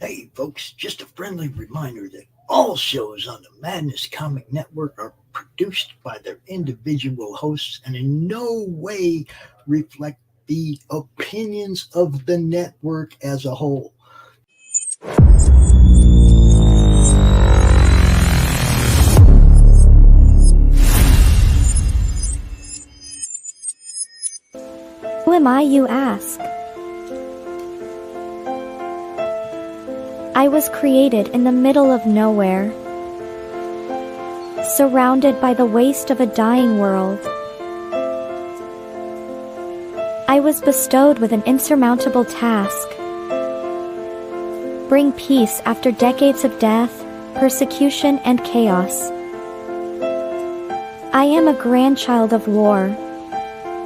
Hey folks, just a friendly reminder that all shows on the Madness Comic Network are produced by their individual hosts and in no way reflect the opinions of the network as a whole. Who am I, you ask? I was created in the middle of nowhere, surrounded by the waste of a dying world. I was bestowed with an insurmountable task: bring peace after decades of death, persecution, and chaos. I am a grandchild of war,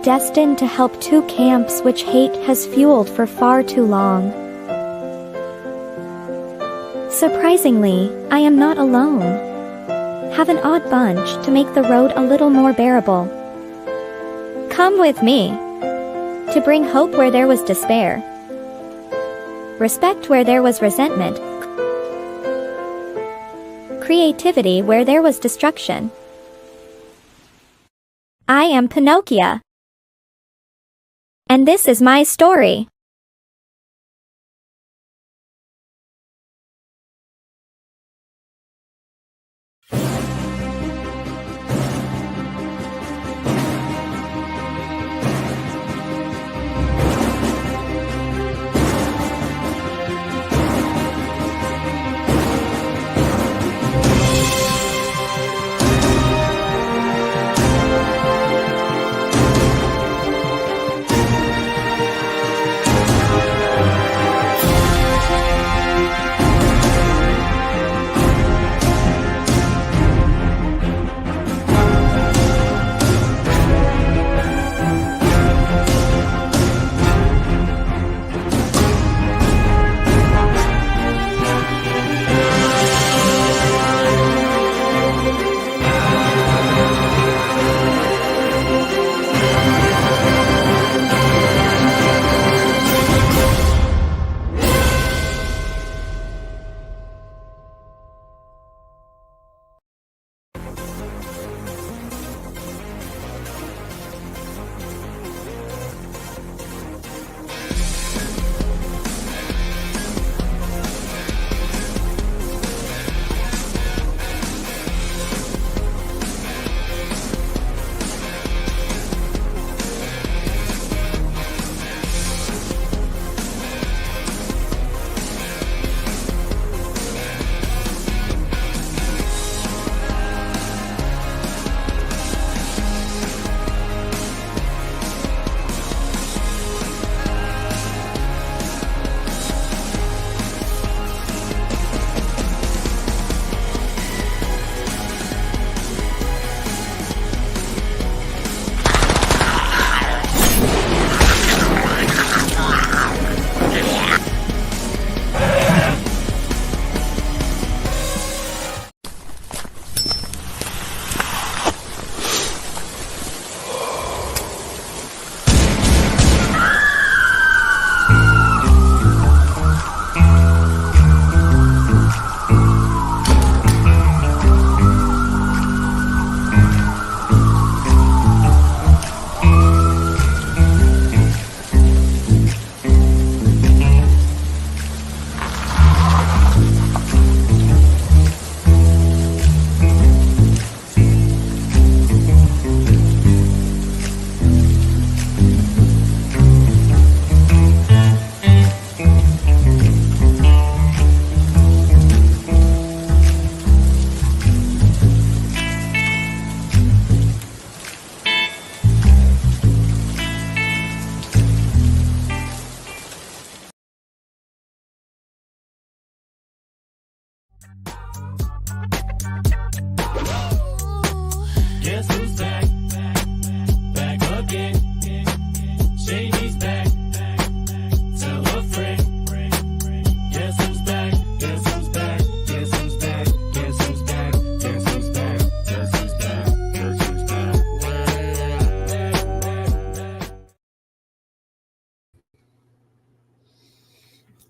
destined to help two camps which hate has fueled for far too long. Surprisingly, I am not alone. Have an odd bunch to make the road a little more bearable. Come with me, to bring hope where there was despair, respect where there was resentment, creativity where there was destruction. I am Pinocchio, and this is my story.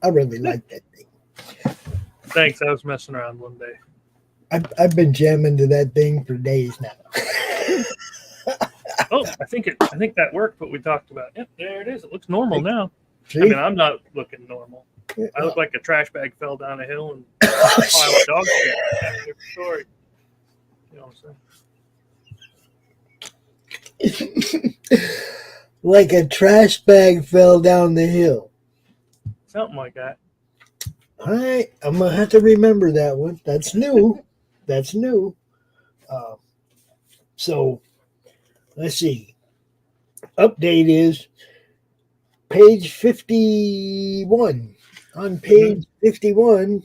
I really like that thing. Thanks. I was messing around one day. I've been jamming to that thing for days now. Oh, I think that worked. What we talked about. Yep, there it is. It looks normal now. See? I mean, I'm not looking normal. I look like a trash bag fell down a hill and a pile of dog shit. That's a different story. You know what I'm saying? Like a trash bag fell down the hill. Something like that. All right, I'm gonna have to remember that one. That's new. That's new. So let's see. Update is page 51. On page 51,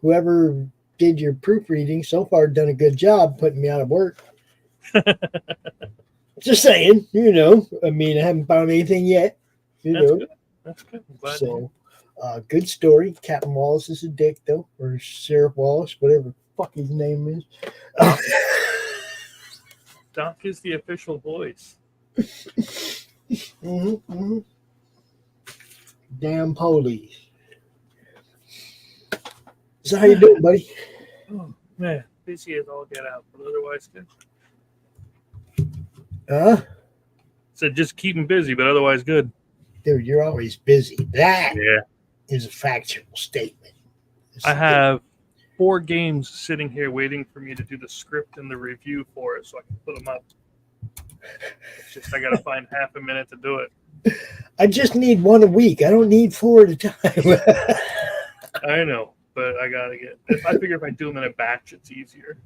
whoever did your proofreading so far done a good job putting me out of work. Just saying, you know. I mean, I haven't found anything yet. That's good. That's good. I'm glad So, good story. Captain Wallace is a dick, though, or Sheriff Wallace, whatever the fuck his name is. Doc is the official voice. Damn police. So how you doing, buddy? Oh man, busy as all get out, but otherwise good. Said just keeping busy, but otherwise good. Dude, you're always busy. That Yeah. is a factual statement. I have 4 games sitting here waiting for me to do the script and the review for it so I can put them up. Just I gotta find half a minute to do it. I just need 1 a week. I don't need 4 at a time. I know, but I gotta get. I figure if I do them in a batch, it's easier.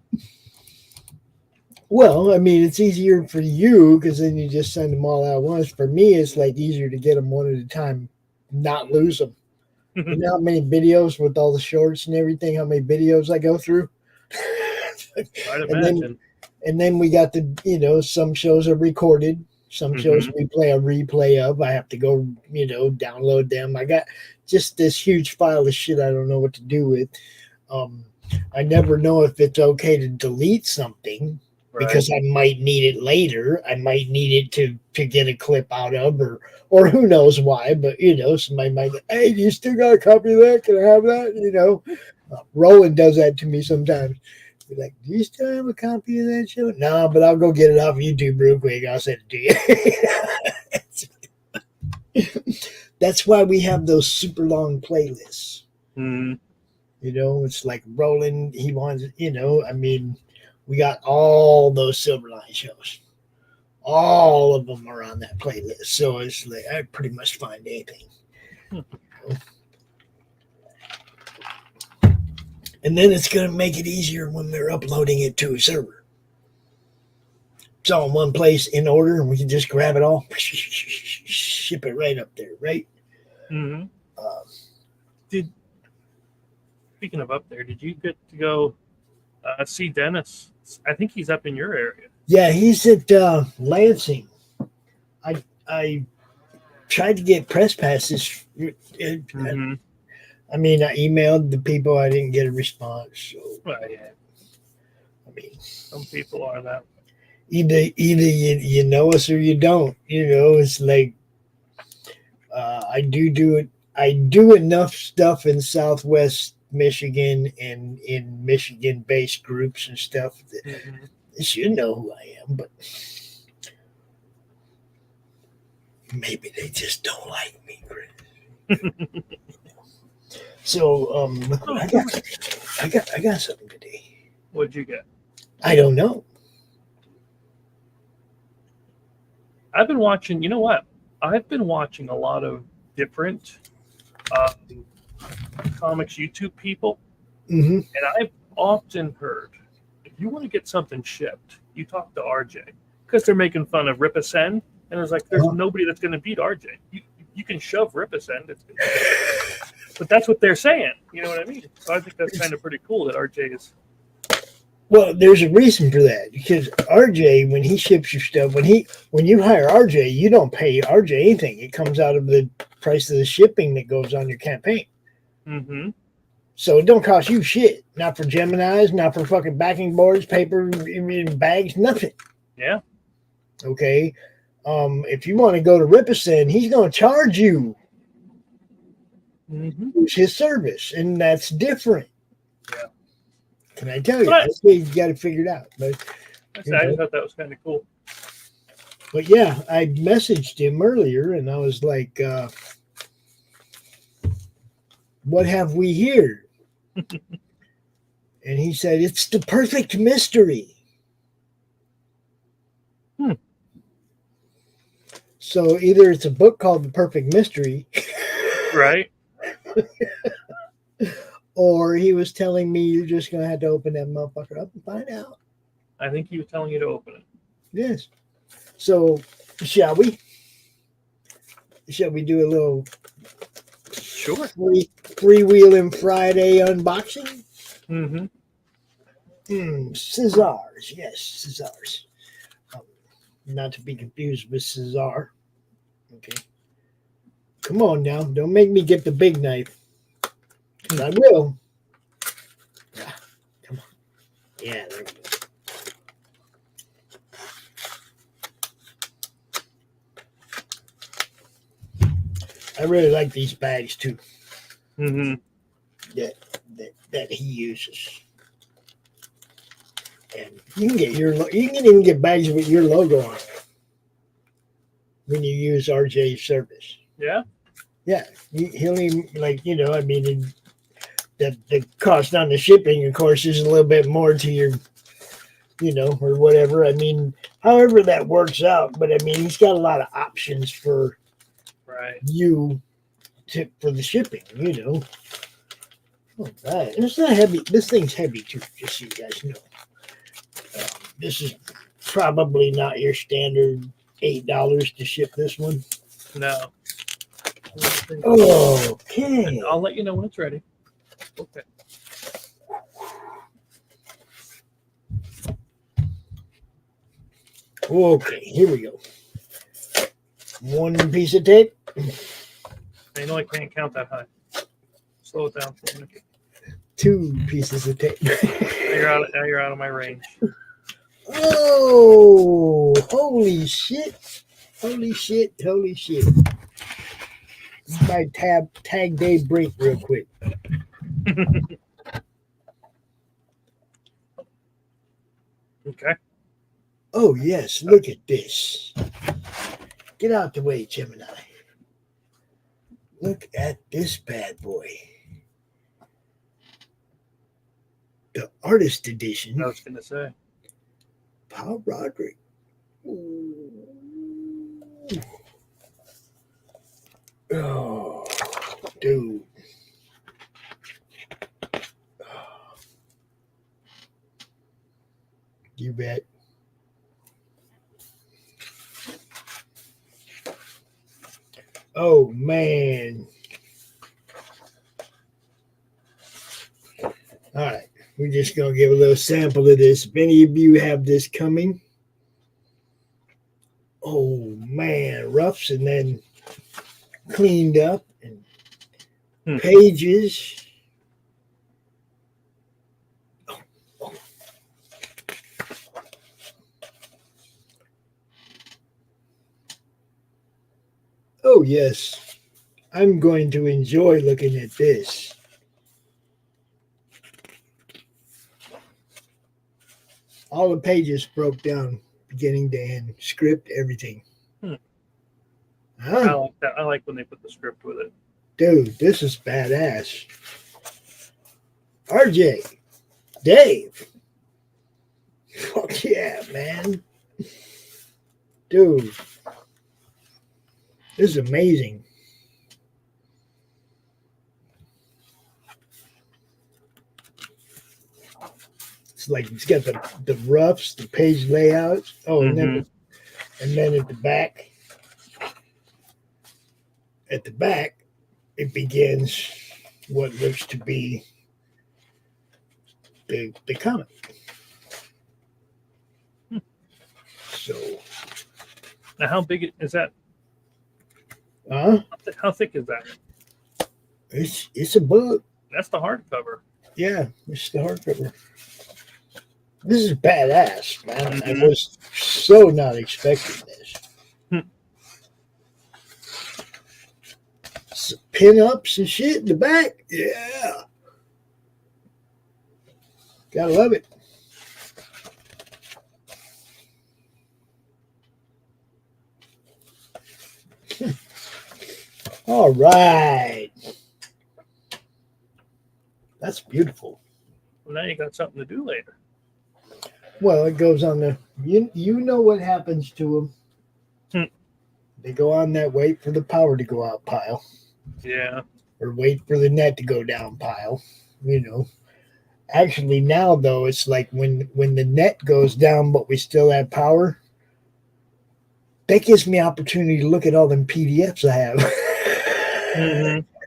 Well, I mean, it's easier for you because then you just send them all out at once. For me, it's like easier to get them 1 at a time, not lose them. You know how many videos with all the shorts and everything, how many videos I go through? I'd imagine. And then we got the, you know, some shows are recorded. Some shows we play a replay of. I have to go, you know, download them. I got just this huge file of shit I don't know what to do with. I never know if it's okay to delete something because I might need it later. I might need it to get a clip out of or who knows why. But, you know, somebody might go, hey, do you still got a copy of that? Can I have that? You know, Rowan does that to me sometimes. Be like, do you still have a copy of that show? No, but I'll go get it off YouTube real quick. I'll send it to you. That's why we have those super long playlists. You know, it's like Roland, he wants, you know, I mean, we got all those Silverline shows. All of them are on that playlist. So it's like, I pretty much find anything. You know? And then it's going to make it easier when they're uploading it to a server. It's all in one place in order, and we can just grab it all, ship it right up there, right? Speaking of up there, did you get to go see Dennis? I think he's up in your area. Yeah, he's at Lansing. I tried to get press passes. I mean, I emailed the people. I didn't get a response. So, well, yeah. I mean, some people are that. Either you know us or you don't. You know, it's like I do it. I do enough stuff in Southwest Michigan and in Michigan-based groups and stuff that they should know who I am, but maybe they just don't like me, Chris. So I got something today. What'd you get? I don't know. I've been watching. You know what? I've been watching a lot of different comics YouTube people, and I've often heard if you want to get something shipped, you talk to RJ because they're making fun of Ripasend, and it's like there's nobody that's going to beat RJ. You can shove Ripasend. But that's what they're saying. You know what I mean? So I think that's kind of pretty cool that RJ is. Well, there's a reason for that because RJ, when he ships your stuff, when you hire RJ, you don't pay RJ anything. It comes out of the price of the shipping that goes on your campaign. So it don't cost you shit. Not for Geminis, not for fucking backing boards, paper, bags, nothing. Yeah. use his service, and that's different. Yeah. Can I tell you? But You got to figure it out. But I thought that was kind of cool. But yeah, I messaged him earlier, and I was like, "What have we here?" And he said, "It's the perfect mystery." So either it's a book called The Perfect Mystery, right? Or he was telling me you're just going to have to open that motherfucker up and find out. I think he was telling you to open it. Yes. So, shall we? Shall we do a little freewheeling Friday unboxing? Scissors. Yes, scissors. Not to be confused with Cesar. Okay. Come on now. Don't make me get the big knife. Because I will. Yeah. Come on. Yeah, there we go. I really like these bags too. That he uses. And you can even get bags with your logo on it when you use RJ's service. Yeah. Yeah. He'll even the cost on the shipping, of course, is a little bit more to your, or whatever. I mean, however that works out. But I mean, he's got a lot of options for you for the shipping, All right. It's not heavy. This thing's heavy too, just so you guys know. This is probably not your standard $8 to ship this one. No. Okay. And I'll let you know when it's ready. Okay. Okay, here we go. One piece of tape. I know I can't count that high. Slow it down for a minute. 2 pieces of tape. Now you're out of my range. Oh, holy shit. Holy shit. My tag Dave Brink real quick. Okay. Oh, yes. Look at this. Get out the way, Gemini. Look at this bad boy. The artist edition. I was going to say. Paul Roderick. Ooh. Oh, dude. You bet. Oh, man. All right. We're just going to give a little sample of this. If any of you have this coming. Oh, man. Roughs and then cleaned up. And pages. Oh, yes. I'm going to enjoy looking at this. All the pages broke down, beginning to end, script, everything. Huh? I like that. I like when they put the script with it. Dude, this is badass. RJ, Dave. Fuck yeah, man. Dude. This is amazing. It's like it's got the roughs, the page layouts. Oh, and then at the back. At the back, it begins what looks to be the comic. So now, how big is that? How thick is that? It's a book. That's the hardcover. Yeah, it's the hardcover. This is badass, man. I was so not expecting this. some pin-ups and shit in the back. Yeah. Gotta love it. All right. That's beautiful. Well, now you got something to do later. Well, it goes on the, you know what happens to them. They go on that wait for the power to go out pile. Yeah. Or wait for the net to go down pile. You know. Actually, now, though, it's like when the net goes down, but we still have power, that gives me opportunity to look at all them PDFs I have.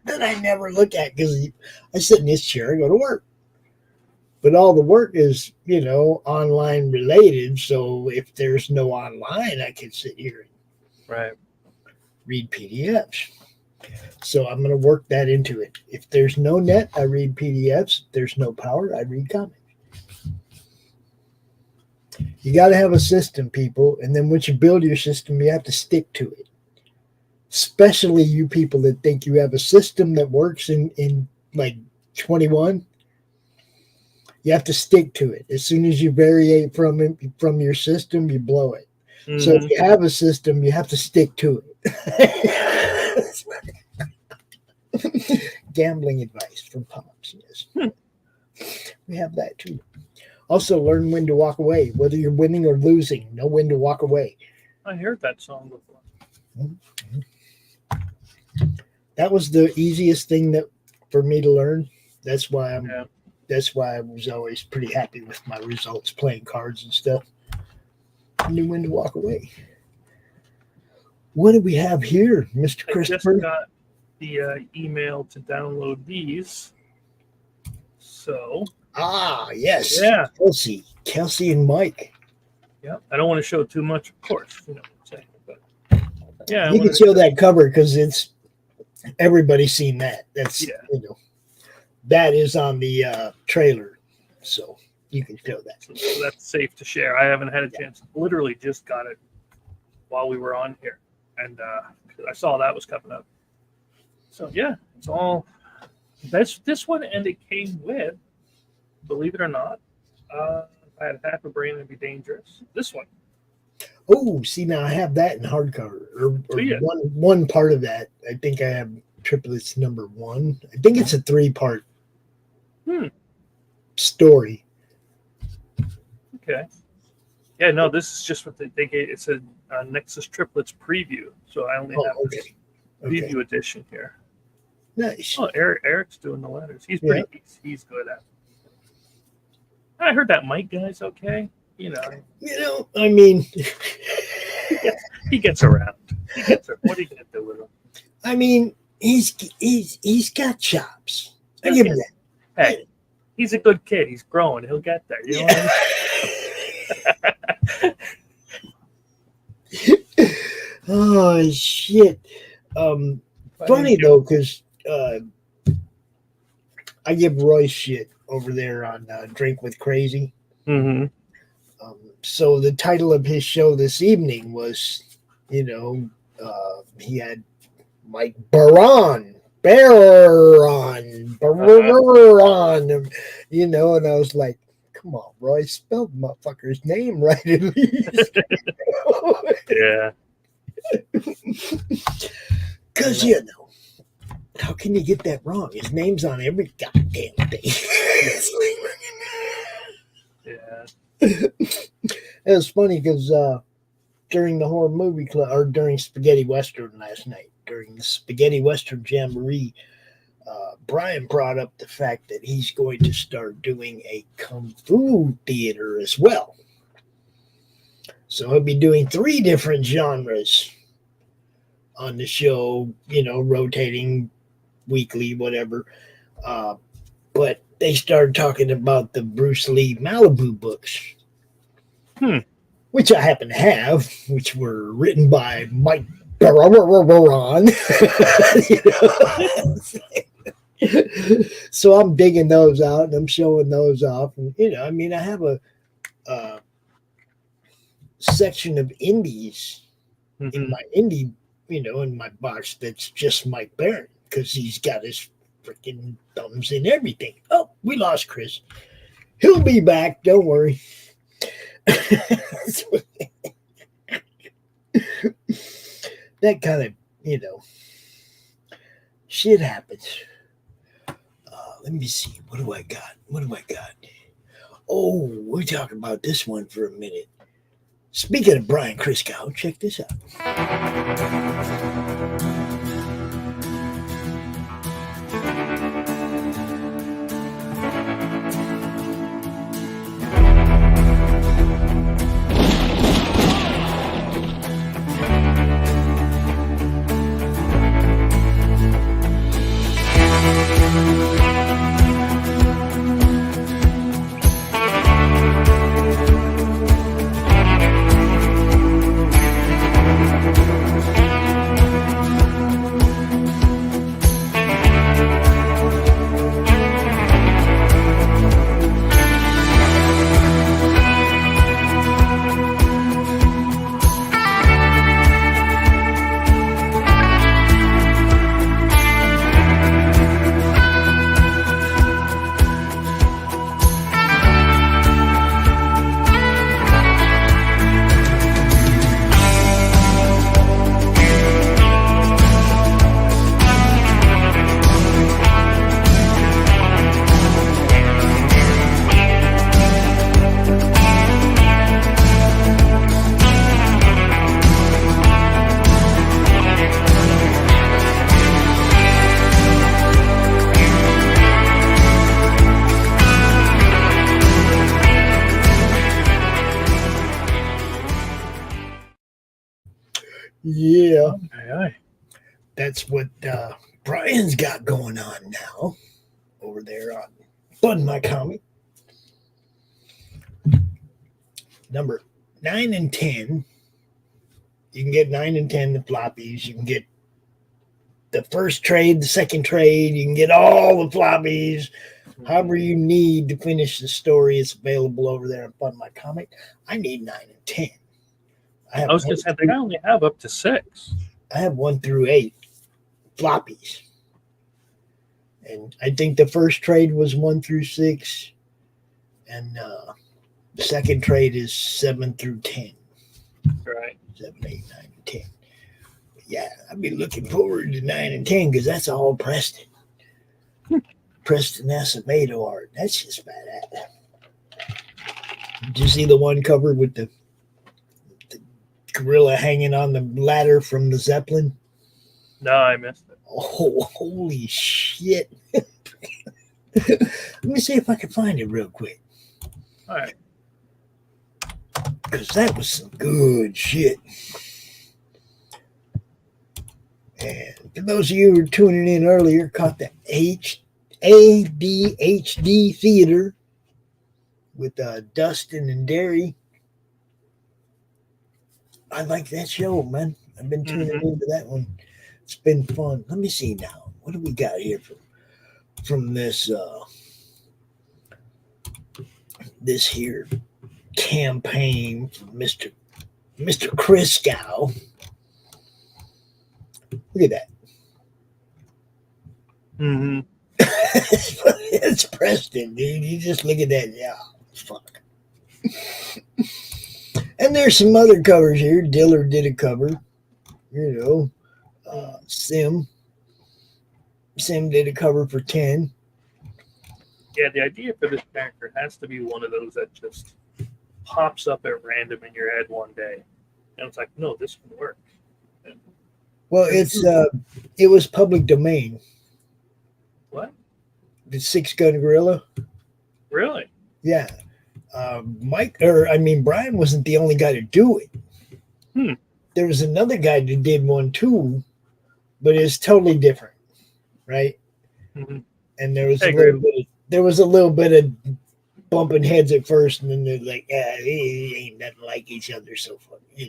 That I never look at because I sit in this chair, I go to work. But all the work is, you know, online related. So if there's no online, I can sit here and read PDFs. So I'm going to work that into it. If there's no net, I read PDFs. If there's no power, I read comics. You got to have a system, people. And then once you build your system, you have to stick to it. Especially you people that think you have a system that works in like 21. You have to stick to it. As soon as you vary from your system, you blow it. So if you have a system, you have to stick to it. Gambling advice from Pops. Yes. We have that too. Also, learn when to walk away. Whether you're winning or losing, know when to walk away. I heard that song before. Mm-hmm. That was the easiest thing for me to learn. That's why That's why I was always pretty happy with my results playing cards and stuff. I knew when to walk away. What do we have here, Mr. Christopher? I just got the email to download these. So. Yes. Yeah. Kelsey and Mike. Yeah. I don't want to show too much, of course. You know what I'm saying. But yeah. You can show that cover because it's everybody's seen that. That's, you know, that is on the trailer. So you can show that. So that's safe to share. I haven't had a chance. Literally just got it while we were on here. And I saw that was coming up. So yeah, it's all this one, and it came with, believe it or not, if I had half a brain, it'd be dangerous. This one. Oh, see, now I have that in hardcover, or one part of that. I think I have Triplets number 1. I think it's a 3-part story. Okay. Yeah, no, this is just what they gave. It's a Nexus Triplets preview, so I only have this preview edition here. Nice. Oh, Eric's doing the letters. He's pretty. He's good at it. I heard that Mike guy's okay. You know, I mean, he gets around. What are you gonna do with him? I mean, he's got chops. I give him that. Hey, he's a good kid. He's growing. He'll get there. You know what I mean? Oh shit! Funny though, because I give Roy shit over there on Drink with Crazy. Mm-hmm. So the title of his show this evening was, he had Mike Baron, and I was like, come on, Roy, spell the motherfucker's name right at least. Yeah. Because, how can you get that wrong? His name's on every goddamn thing. Yeah. It was funny because during the horror movie club, or during Spaghetti Western last night, during the Spaghetti Western Jamboree, Brian brought up the fact that he's going to start doing a Kung Fu theater as well. So he'll be doing 3 different genres on the show, rotating weekly, whatever. But they started talking about the Bruce Lee Malibu books, which I happen to have, which were written by Mike Baron. So I'm digging those out and I'm showing those off. And, I have a section of indies in my indie, in my box that's just Mike Baron. because he's got his freaking thumbs in everything. Oh, we lost Chris. He'll be back. Don't worry. That kind of, shit happens. Let me see. What do I got? Oh, we're talking about this one for a minute. Speaking of Brian Christgau, check this out. Yeah, Aye. that's what Brian's got going on now over there on Bud My Comic. Number 9 and 10. You can get 9 and 10 the floppies. You can get the first trade, the second trade. You can get all the floppies. However you need to finish the story, it's available over there on Bud My Comic. I need 9 and 10. I was going to say, they only have up to 6. I have 1 through 8 floppies. And I think the first trade was 1 through 6. And the second trade is 7 through 10. Right. 7, 8, 9, and 10. But yeah, I've been looking forward to 9 and 10 because that's all Preston. Preston Acevedo art. That's just badass. Did you see the one cover with the gorilla hanging on the ladder from the Zeppelin? No, I missed it. Oh, holy shit. Let me see if I can find it real quick. All right. Because that was some good shit. And for those of you who were tuning in earlier, caught the ADHD Theater with Dustin and Derry. I like that show, man. I've been tuning into that one. It's been fun. Let me see now. What do we got here from this this here campaign from Mr. Christgau? Look at that. Mm-hmm. It's Preston, dude. You just look at that. Yeah, fuck. And there's some other covers here. Diller did a cover. Sim did a cover for 10. Yeah, the idea for this character has to be one of those that just pops up at random in your head one day. And it's like, no, this can work. And well, it was public domain. what? The 6-gun gorilla. Really? Yeah. Brian wasn't the only guy to do it. There was another guy that did one too, but it's totally different, right? Mm-hmm. And there was a little bit of bumping heads at first, and then they're like, "Yeah, they ain't nothing like each other." So fun, Yeah.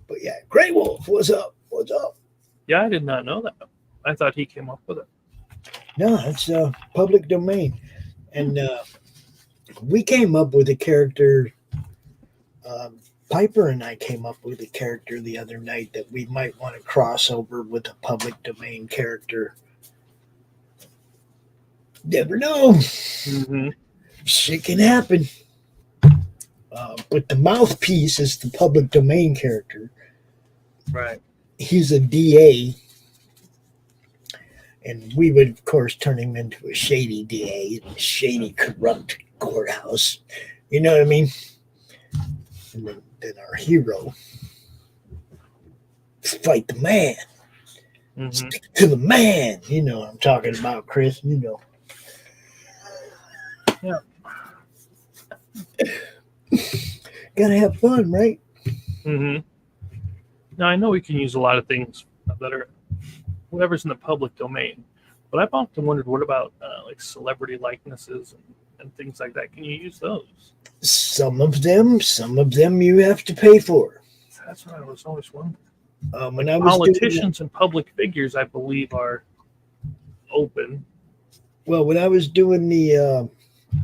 But yeah, Grey Wolf, what's up? What's up? Yeah, I did not know that. I thought he came up with it. No, it's public domain, and we came up with a character Piper and I came up with a character the other night that we might want to cross over with a public domain character. Never know. Mm-hmm. Shit can happen. But the mouthpiece is the public domain character. Right. He's a DA. And we would, of course, turn him into a shady DA, a shady, corrupt courthouse. You know what I mean? And then our hero fight the man. Mm-hmm. Stick to the man. You know what I'm talking about, Chris. You know. Yeah. Gotta have fun, right? Mm-hmm. Now, I know we can use a lot of things that are whatever's in the public domain, but I've often wondered, what about like celebrity likenesses and things like that? Can you use those? Some of them you have to pay for. That's what I was always wondering. When I was Politicians and public figures, I believe, are open. Well, when I was doing the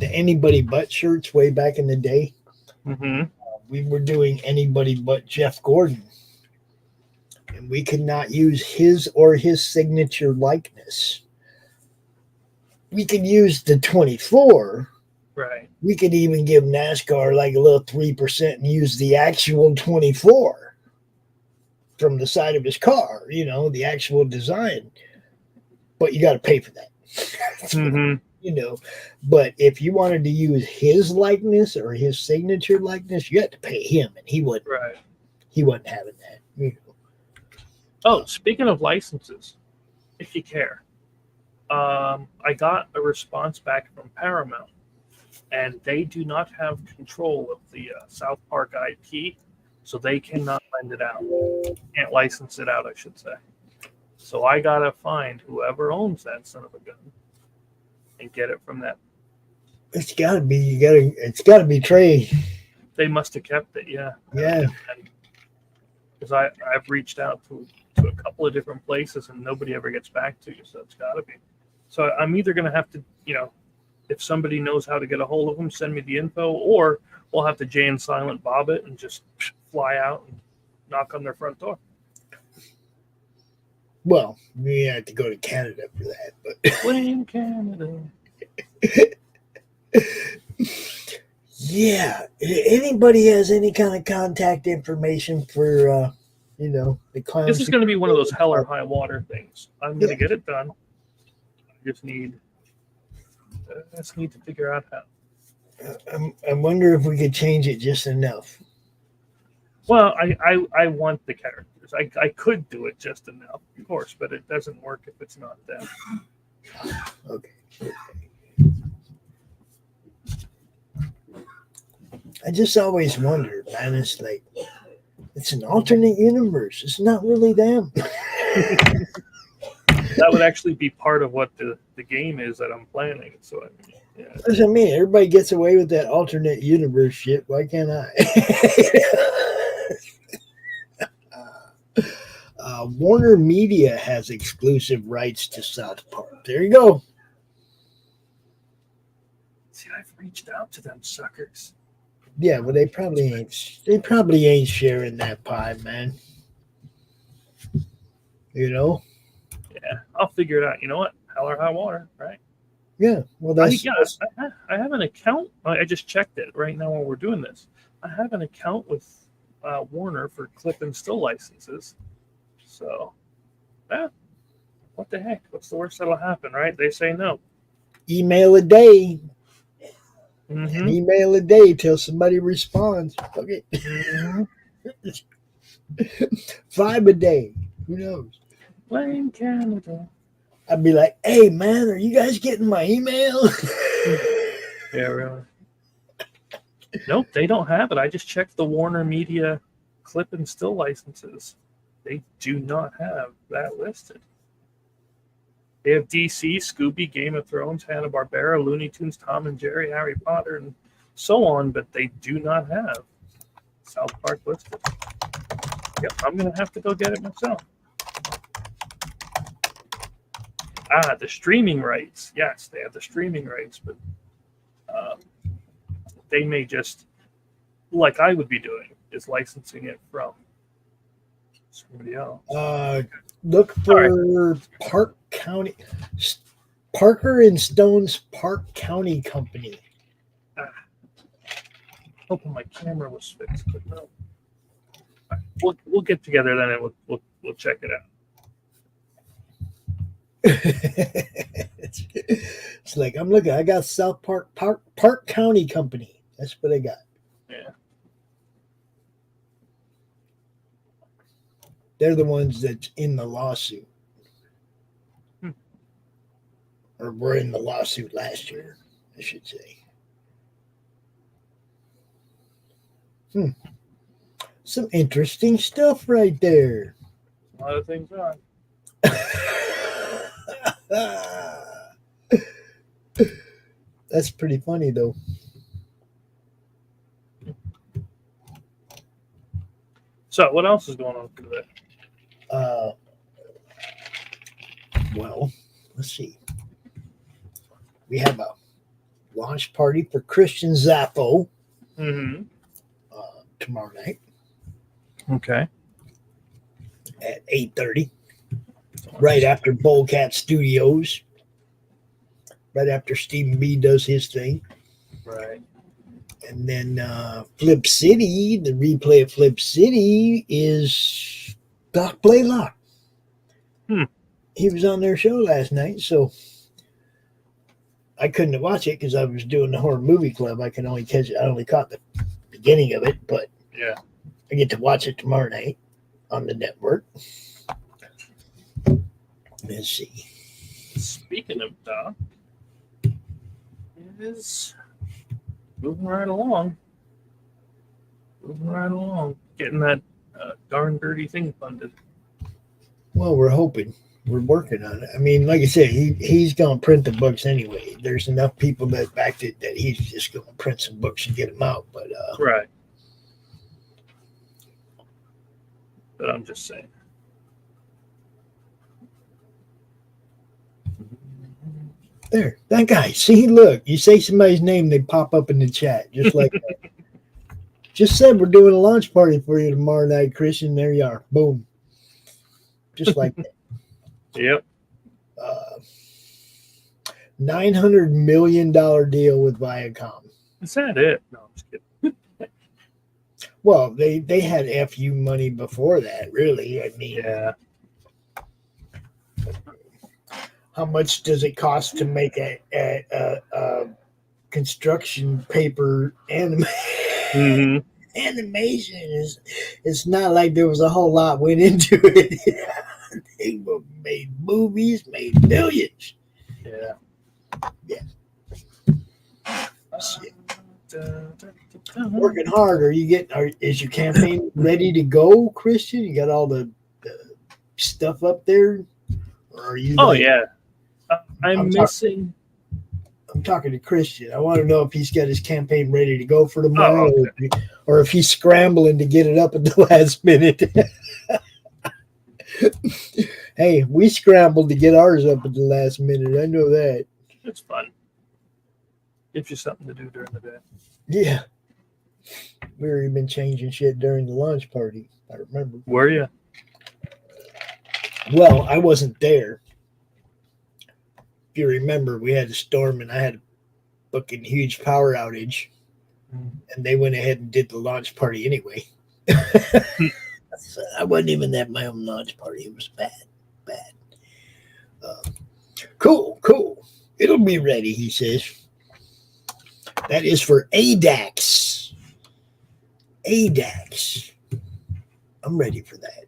anybody but shirts way back in the day, Mm-hmm. We were doing anybody but Jeff Gordon, and we could not use his or his signature likeness. We could use the 24. Right. We could even give NASCAR like a little 3% and use the actual 24 from the side of his car, you know, the actual design. But you got to pay for that. Mm-hmm. You know, but if you wanted to use his likeness or his signature likeness, you had to pay him, and he wasn't. Right. He wasn't having that. You know. Oh, speaking of licenses, if you care, I got a response back from Paramount, and they do not have control of the South Park IP, so they cannot lend it out. Can't license it out, I should say. So I gotta find whoever owns that son of a gun and get it from them. It's gotta be. It's gotta be Trey. They must have kept it, yeah. Yeah. Because I've reached out to a couple of different places and nobody ever gets back to you, so it's got to be. So I'm either going to have to, you know, if somebody knows how to get a hold of them, send me the info, or we'll have to Jay and Silent Bob it and just fly out and knock on their front door. Well, we have to go to Canada for that, but In Canada. Yeah, anybody has any kind of contact information for, you know, the clowns? This is going to be one of those hell or high water things. I'm going to get it done. I just need to figure out how. I wonder if we could change it just enough. Well, I want the characters. I could do it just enough, of course, but it doesn't work if it's not them. Okay. I just always wondered, man. It's like, it's an alternate universe. It's not really them. That would actually be part of what the game is that I'm planning. So, yeah. That's what I mean. Everybody gets away with that alternate universe shit. Why can't I? Warner Media has exclusive rights to South Park. There you go. See, I've reached out to them suckers. Yeah, well, they probably ain't sharing that pie, man. You know? Yeah, I'll figure it out. You know what? Hell or high water, right? Yeah. Well, I have an account. I just checked it right now while we're doing this. I have an account with Warner for clip and still licenses. So, yeah. What the heck? What's the worst that'll happen, right? They say no. email a day. Mm-hmm. An email a day till somebody responds. Okay. Mm-hmm. 5 a day. Who knows? Blame Canada. I'd be like, hey, man, are you guys getting my email? Yeah, really. Nope, they don't have it. I just checked the Warner Media clip and still licenses. They do not have that listed. They have DC, Scooby, Game of Thrones, Hanna-Barbera, Looney Tunes, Tom and Jerry, Harry Potter, and so on, but they do not have South Park listed. Yep, I'm going to have to go get it myself. The streaming rights. Yes, they have the streaming rights, but they may just, like I would be doing, is licensing it from somebody else. Look for Park County, Parker and Stone's Park County Company. Hoping my camera was fixed, but no. We'll get together then, and we'll check it out. It's like I'm looking. I got South Park County Company. That's what I got. Yeah. They're the ones that's in the lawsuit, or were in the lawsuit last year, I should say. Some interesting stuff right there. A lot of things on. That's pretty funny, though. So, what else is going on today? Well, let's see. We have a launch party for Christian Zappo tomorrow night. Okay. At 8:30, right after Boldcat Studios, right after Stephen B does his thing. Right. And then Flip City, the replay of Flip City is Doc Blalock. He was on their show last night, so I couldn't watch it because I was doing the horror movie club. I only caught the beginning of it, but yeah, I get to watch it tomorrow night on the network. Let's see. Speaking of Doc, it is moving right along. Getting that darn dirty thing funded. Well, we're hoping. We're working on it. I mean, like I said, he's going to print the books anyway. There's enough people that backed it that he's just going to print some books and get them out. But right. But I'm just saying. There, that guy. See, look, you say somebody's name, they pop up in the chat, just like that. Just said we're doing a launch party for you tomorrow night, Christian. There you are. Boom. Just like that. Yep. $900 million deal with Viacom. Is that it? No, I'm just kidding. Well, they had FU money before that, really. I mean, yeah. How much does it cost to make a construction paper animation? Animation it's not like there was a whole lot went into it. They made movies, made millions. Yeah. Working hard. Is your campaign ready to go, Christian? You got all the stuff up there? Or are you? Yeah. I'm missing. I'm talking to Christian. I want to know if he's got his campaign ready to go for tomorrow, or if he's scrambling to get it up at the last minute. Hey, we scrambled to get ours up at the last minute. I know that. It's fun. Gives you something to do during the day. Yeah. We've already been changing shit during the launch party. I remember. Were you? Well, I wasn't there. If you remember, we had a storm and I had a fucking huge power outage. And they went ahead and did the launch party anyway. I wasn't even at my own launch party. It was bad. Cool. It'll be ready, he says. That is for ADAX. I'm ready for that.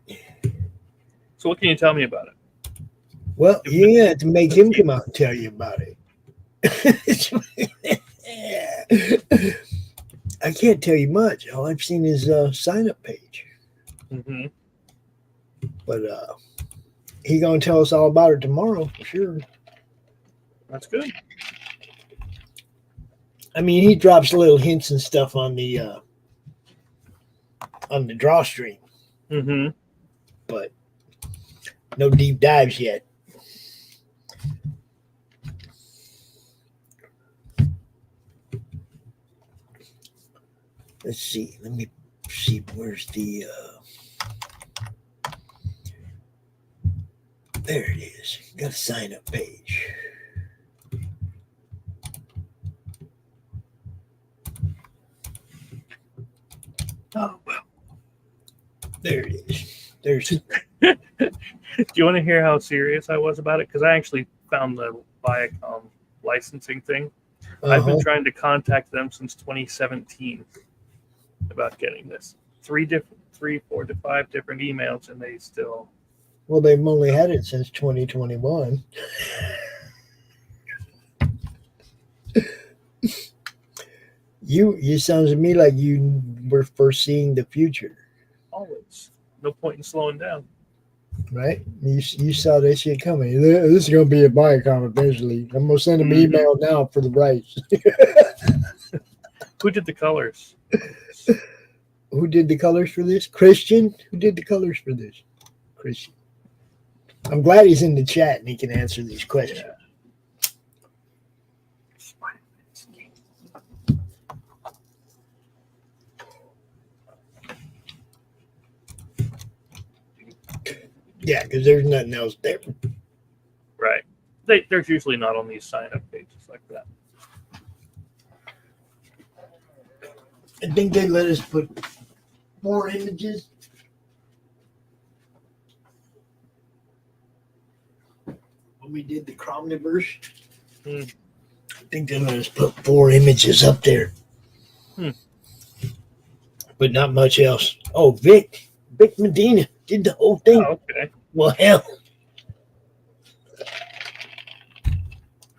So what can you tell me about it? Well, you have to make him come out and tell you about it. I can't tell you much. All I've seen is a sign-up page. But he's going to tell us all about it tomorrow for sure. That's good. I mean, he drops little hints and stuff on the drawstring. But no deep dives yet. Let's see. Let me see, where's the there it is. Got a sign up page. Oh well. There it is. There's Do you want to hear how serious I was about it? Because I actually found the Viacom licensing thing. I've been trying to contact them since 2017 about getting this. 3, 4 to 5 different emails, and they still. Well, they've only had it since 2021. You sounds to me like you were foreseeing the future. Always. No point in slowing down. Right? You saw this shit coming. This is going to be a Viacom eventually. I'm going to send them email now for the rights. Who did the colors? Who did the colors for this? Christian? Who did the colors for this? Christian. I'm glad he's in the chat and he can answer these questions. Yeah. Yeah, because there's nothing else there. Right. There's usually not on these sign-up pages like that. I think they let us put 4 images. When we did the Cromniverse, I think they let us put 4 images up there. But not much else. Oh, Vic Medina did the whole thing. Oh, okay. Well, hell.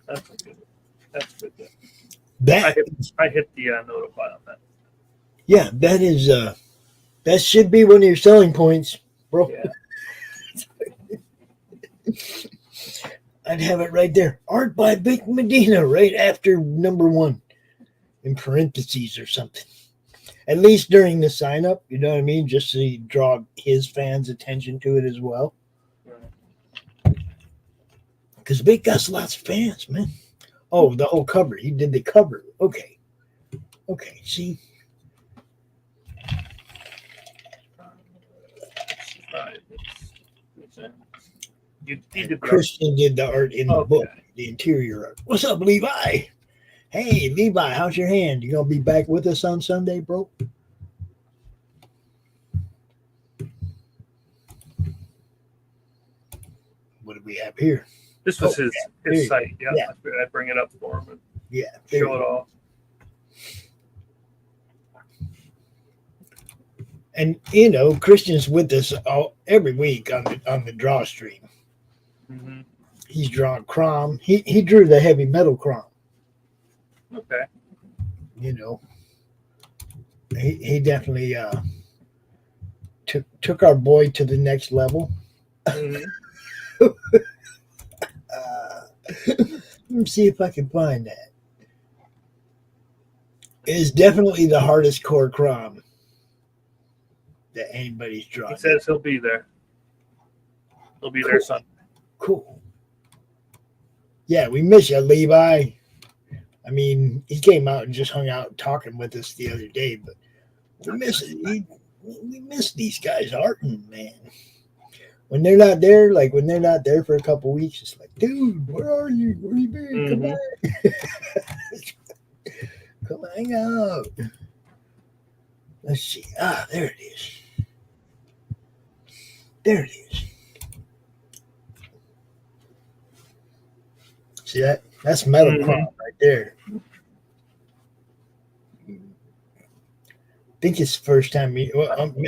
That's good. That's good. That I hit the notify on that. Yeah, that is that should be one of your selling points, bro. Yeah. I'd have it right there. Art by Vic Medina right after number 1 in parentheses or something. At least during the sign up, you know what I mean? Just so you draw his fans' attention to it as well. Because Vic got lots of fans, man. Oh, the whole cover. He did the cover. Okay, see? Christian did the art in the book, the interior art. What's up, Levi? Hey, Levi, how's your hand? You gonna be back with us on Sunday, bro? What do we have here? This was his site. Yeah, I bring it up for him and show it off. And you know, Christian's with us every week on the draw stream. Mm-hmm. He's drawn Crom. He drew the heavy metal Crom. Okay. You know, he definitely took our boy to the next level. Mm-hmm. Let me see if I can find that. It is definitely the hardest core Crom that anybody's drawn. He says he'll be there. He'll be there Sunday. Cool. Yeah, we miss you, Levi. I mean, he came out and just hung out talking with us the other day, but we miss it. We miss these guys arting, man. When they're not there, like when they're not there for a couple weeks, it's like, dude, where are you? Where you been? Come back. Come hang out. Let's see. Ah, there it is. There it is. See that? That's metal Crom right there. I think it's the first time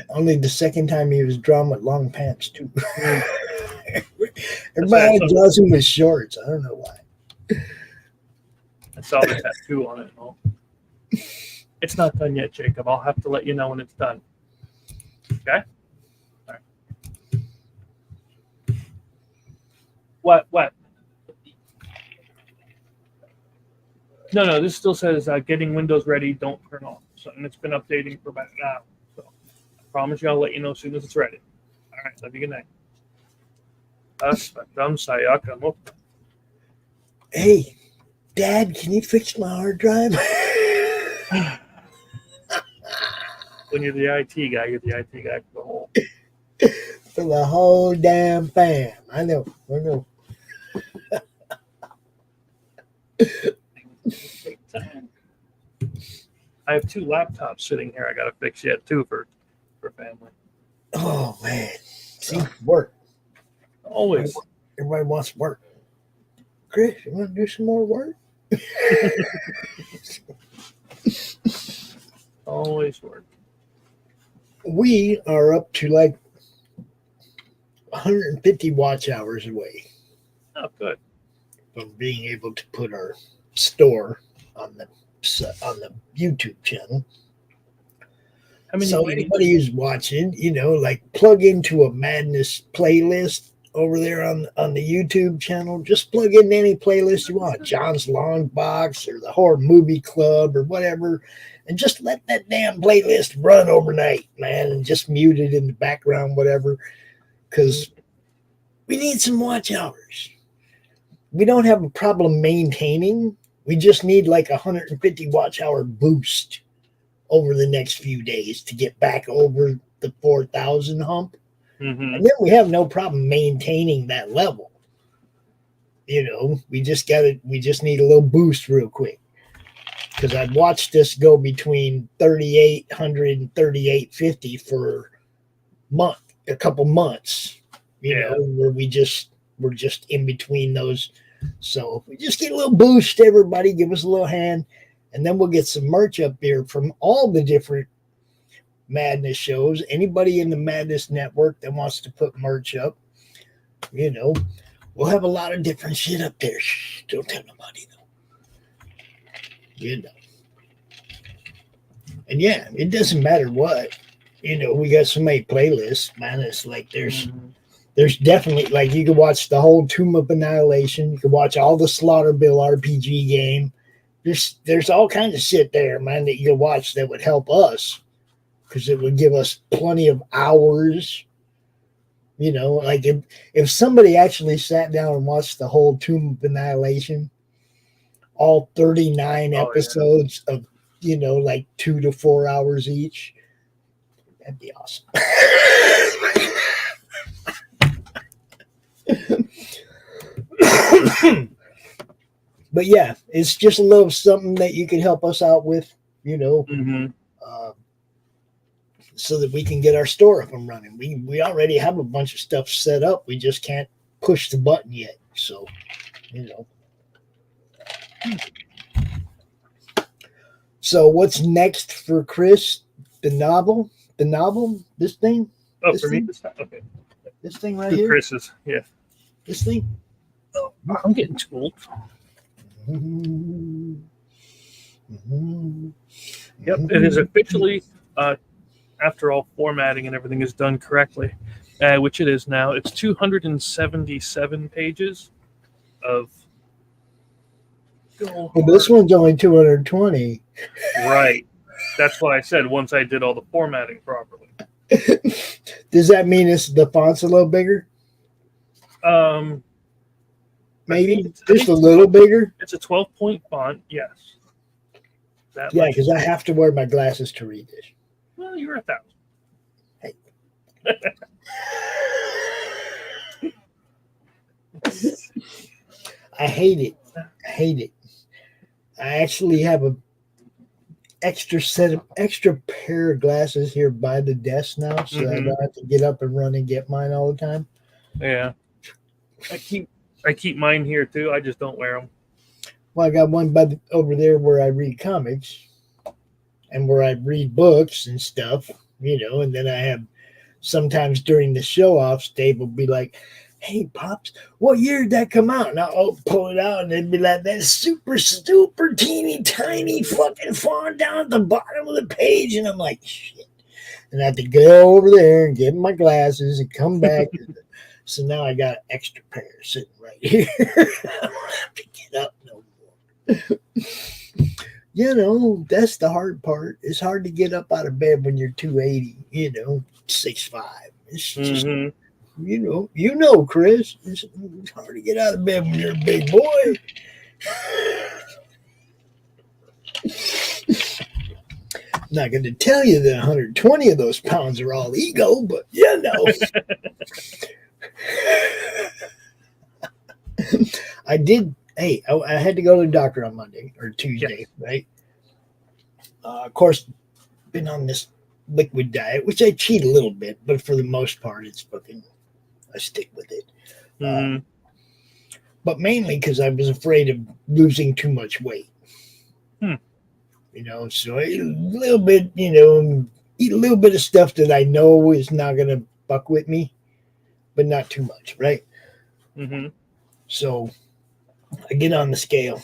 only the second time he was drawn with long pants too. Everybody draws him with shorts. I don't know why. I saw the tattoo on it and all. It's not done yet, Jacob. I'll have to let you know when it's done. Okay? All right. What? No, this still says getting Windows ready, don't turn off. So, and it's been updating for about an hour. So I promise you I'll let you know as soon as it's ready. All right, have a good night. Hey, Dad, can you fix my hard drive? When you're the IT guy, you're the IT guy for the whole. For the whole damn fam. I know. Take time. I have 2 laptops sitting here. I got to fix yet too for family. Oh man, see, work. Always. Everybody wants work. Chris, you want to do some more work? Always work. We are up to like 150 watch hours away Oh, good. from being able to put our store on the YouTube channel. How many? So anybody who's watching, like plug into a Madness playlist over there on the YouTube channel. Just plug in any playlist you want, John's Long Box or the Horror Movie Club or whatever, and just let that damn playlist run overnight, man, and just mute it in the background, whatever, because we need some watch hours. We don't have a problem maintaining. We just need like 150 watch hour boost over the next few days to get back over the 4,000 hump. Mm-hmm. And then we have no problem maintaining that level. We just need a little boost real quick. Because I've watched this go between 3,800 and 3,850 for a couple months, where we're just in between those. So if we just get a little boost, everybody give us a little hand, and then we'll get some merch up there from all the different Madness shows. Anybody in the Madness network that wants to put merch up, we'll have a lot of different shit up there. Shh, don't tell nobody though. And yeah, it doesn't matter what. We got so many playlists, man. It's like there's definitely, like, you can watch the whole Tomb of Annihilation. You can watch all the Slaughterville RPG game. There's all kinds of shit there, man, that you can watch that would help us, because it would give us plenty of hours. Like if somebody actually sat down and watched the whole Tomb of Annihilation, all 39 episodes of, like 2 to 4 hours each, that'd be awesome. But yeah, it's just a little something that you can help us out with, so that we can get our store up and running. We already have a bunch of stuff set up. We just can't push the button yet. So, So what's next for Chris? The novel? This thing? Oh, this for thing? me this time? Okay. This thing right here? Chris's, yeah. This thing? Oh, I'm getting too old. Yep, it is officially, after all formatting and everything is done correctly, which it is now, it's 277 pages of... Well, this one's only 220. Right. That's why I said once I did all the formatting properly. Does that mean the font's a little bigger? Maybe just a little bigger. It's a 12-point font, yes. Yeah, because I have to wear my glasses to read this. Well, you're 1,000. Hey. I hate it. I actually have a extra pair of glasses here by the desk now, so I don't have to get up and run and get mine all the time. Yeah. I keep mine here too. I just don't wear them. Well, I got one over there where I read comics and where I read books and stuff, and then I have sometimes during the show-offs, Dave will be like, "Hey, Pops, what year did that come out?" And I'll pull it out, and it'd be like that super teeny tiny fucking font down at the bottom of the page. And I'm like, shit. And I have to go over there and get my glasses and come back. So now I got an extra pair sitting right here. I don't have to get up no more. That's the hard part. It's hard to get up out of bed when you're 280, 6'5". It's just... Chris, it's hard to get out of bed when you're a big boy. Not going to tell you that 120 of those pounds are all ego, but you know. I did. Hey, I had to go to the doctor on Monday or Tuesday, right? Of course, been on this liquid diet, which I cheat a little bit, but for the most part, it's fucking, I stick with it. But mainly because I was afraid of losing too much weight. You know, so I eat a little bit, you know, eat a little bit of stuff that I know is not going to fuck with me, but not too much, right? So I get on the scale,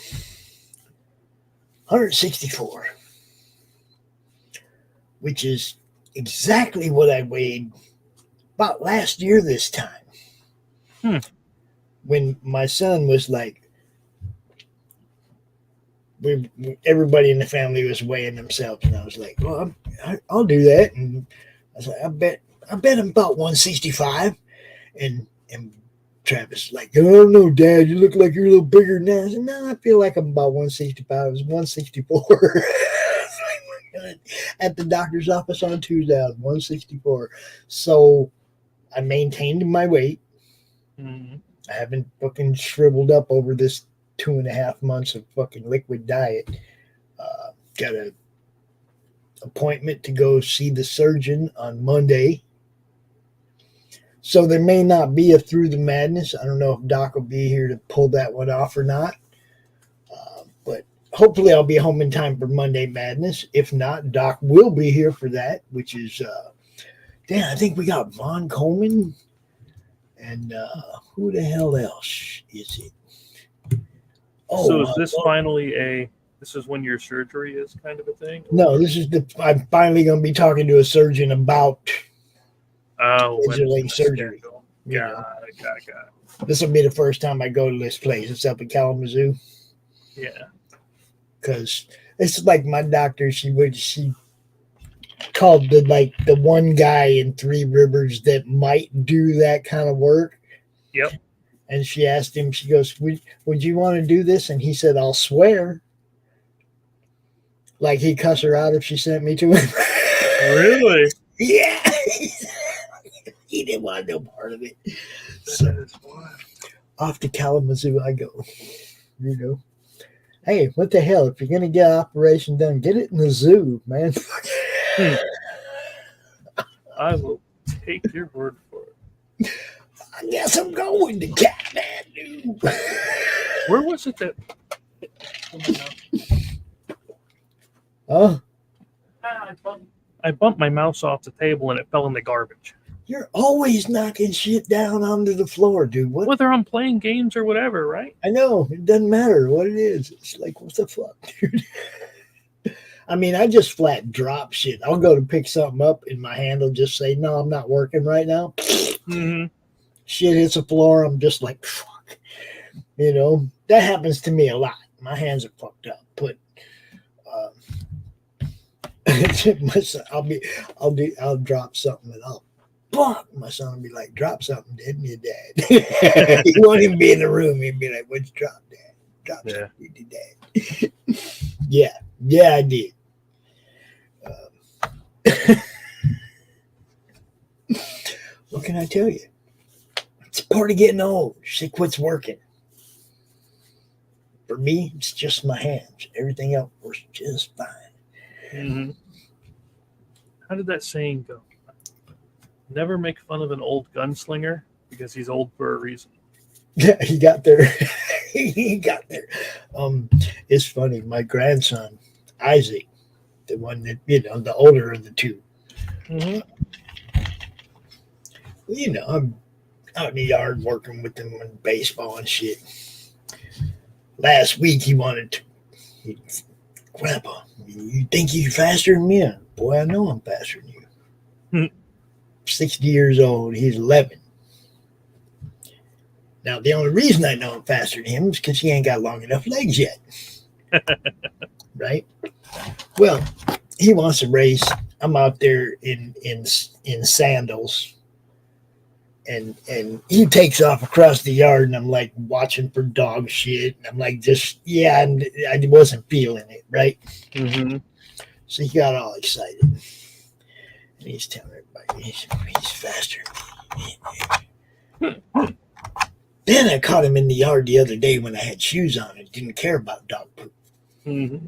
164, which is exactly what I weighed about last year this time. When my son was like, everybody in the family was weighing themselves, and I was like, well, I'll do that. And I was like, I bet I'm about 165. And Travis was like, I don't know, Dad, you look like you're a little bigger than that. I said, no, I feel like I'm about 165. I was 164. At the doctor's office on Tuesday, I was 164. So I maintained my weight. I haven't fucking shriveled up over this 2.5 months of fucking liquid diet. Got an appointment to go see the surgeon on Monday. So there may not be a Through the Madness. I don't know if Doc will be here to pull that one off or not. But hopefully I'll be home in time for Monday Madness. If not, Doc will be here for that, which is, I think we got Von Coleman. And who the hell else is it? Oh, so is this finally this is when your surgery is kind of a thing? No, I'm finally going to be talking to a surgeon about scheduling surgery. Got it. This will be the first time I go to this place. It's up in Kalamazoo. Yeah. Because it's like my doctor, she called the one guy in Three Rivers that might do that kind of work. Yep. And she asked him, she goes, would you want to do this? And he said, I'll swear. Like he'd cuss her out if she sent me to him. Really? Yeah. He didn't want no part of it. So off to Kalamazoo I go. You know. Hey, what the hell? If you're going to get an operation done, get it in the zoo, man. I will take your word for it. I guess I'm going to Kathmandu. Where was it that? Oh, I bumped my mouse off the table and it fell in the garbage. You're always knocking shit down onto the floor, dude. What? Whether I'm playing games or whatever, right? I know. It doesn't matter what it is. It's like, what the fuck, dude? I mean, I just flat drop shit. I'll go to pick something up and my hand will just say, no, I'm not working right now. Shit hits the floor. I'm just like, fuck. You know, that happens to me a lot. My hands are fucked up. But I'll drop something and I'll fuck. My son will be like, drop something, didn't you, Dad? He won't even be in the room. He'd be like, what'd you drop, Dad? Drop something, did you, Dad? Yeah, I did. What can I tell you? It's part of getting old. Shit quits working. For me, it's just my hands. Everything else works just fine. How did that saying go? Never make fun of an old gunslinger because he's old for a reason. Yeah, he got there. He got there. It's funny. My grandson, Isaac, the one that, you know, the older of the two. You know, I'm out in the yard working with him on baseball and shit. Last week he wanted to, Grandpa, you think you're faster than me? Boy, I know I'm faster than you. 60 years old. He's 11. Now, the only reason I know I'm faster than him is because he ain't got long enough legs yet. Right? Well, he wants to race. I'm out there in sandals. And he takes off across the yard, and I'm like watching for dog shit. And I'm like, and I wasn't feeling it, right? So he got all excited. And he's telling everybody he's faster. Then I caught him in the yard the other day when I had shoes on and didn't care about dog poop. Mm-hmm.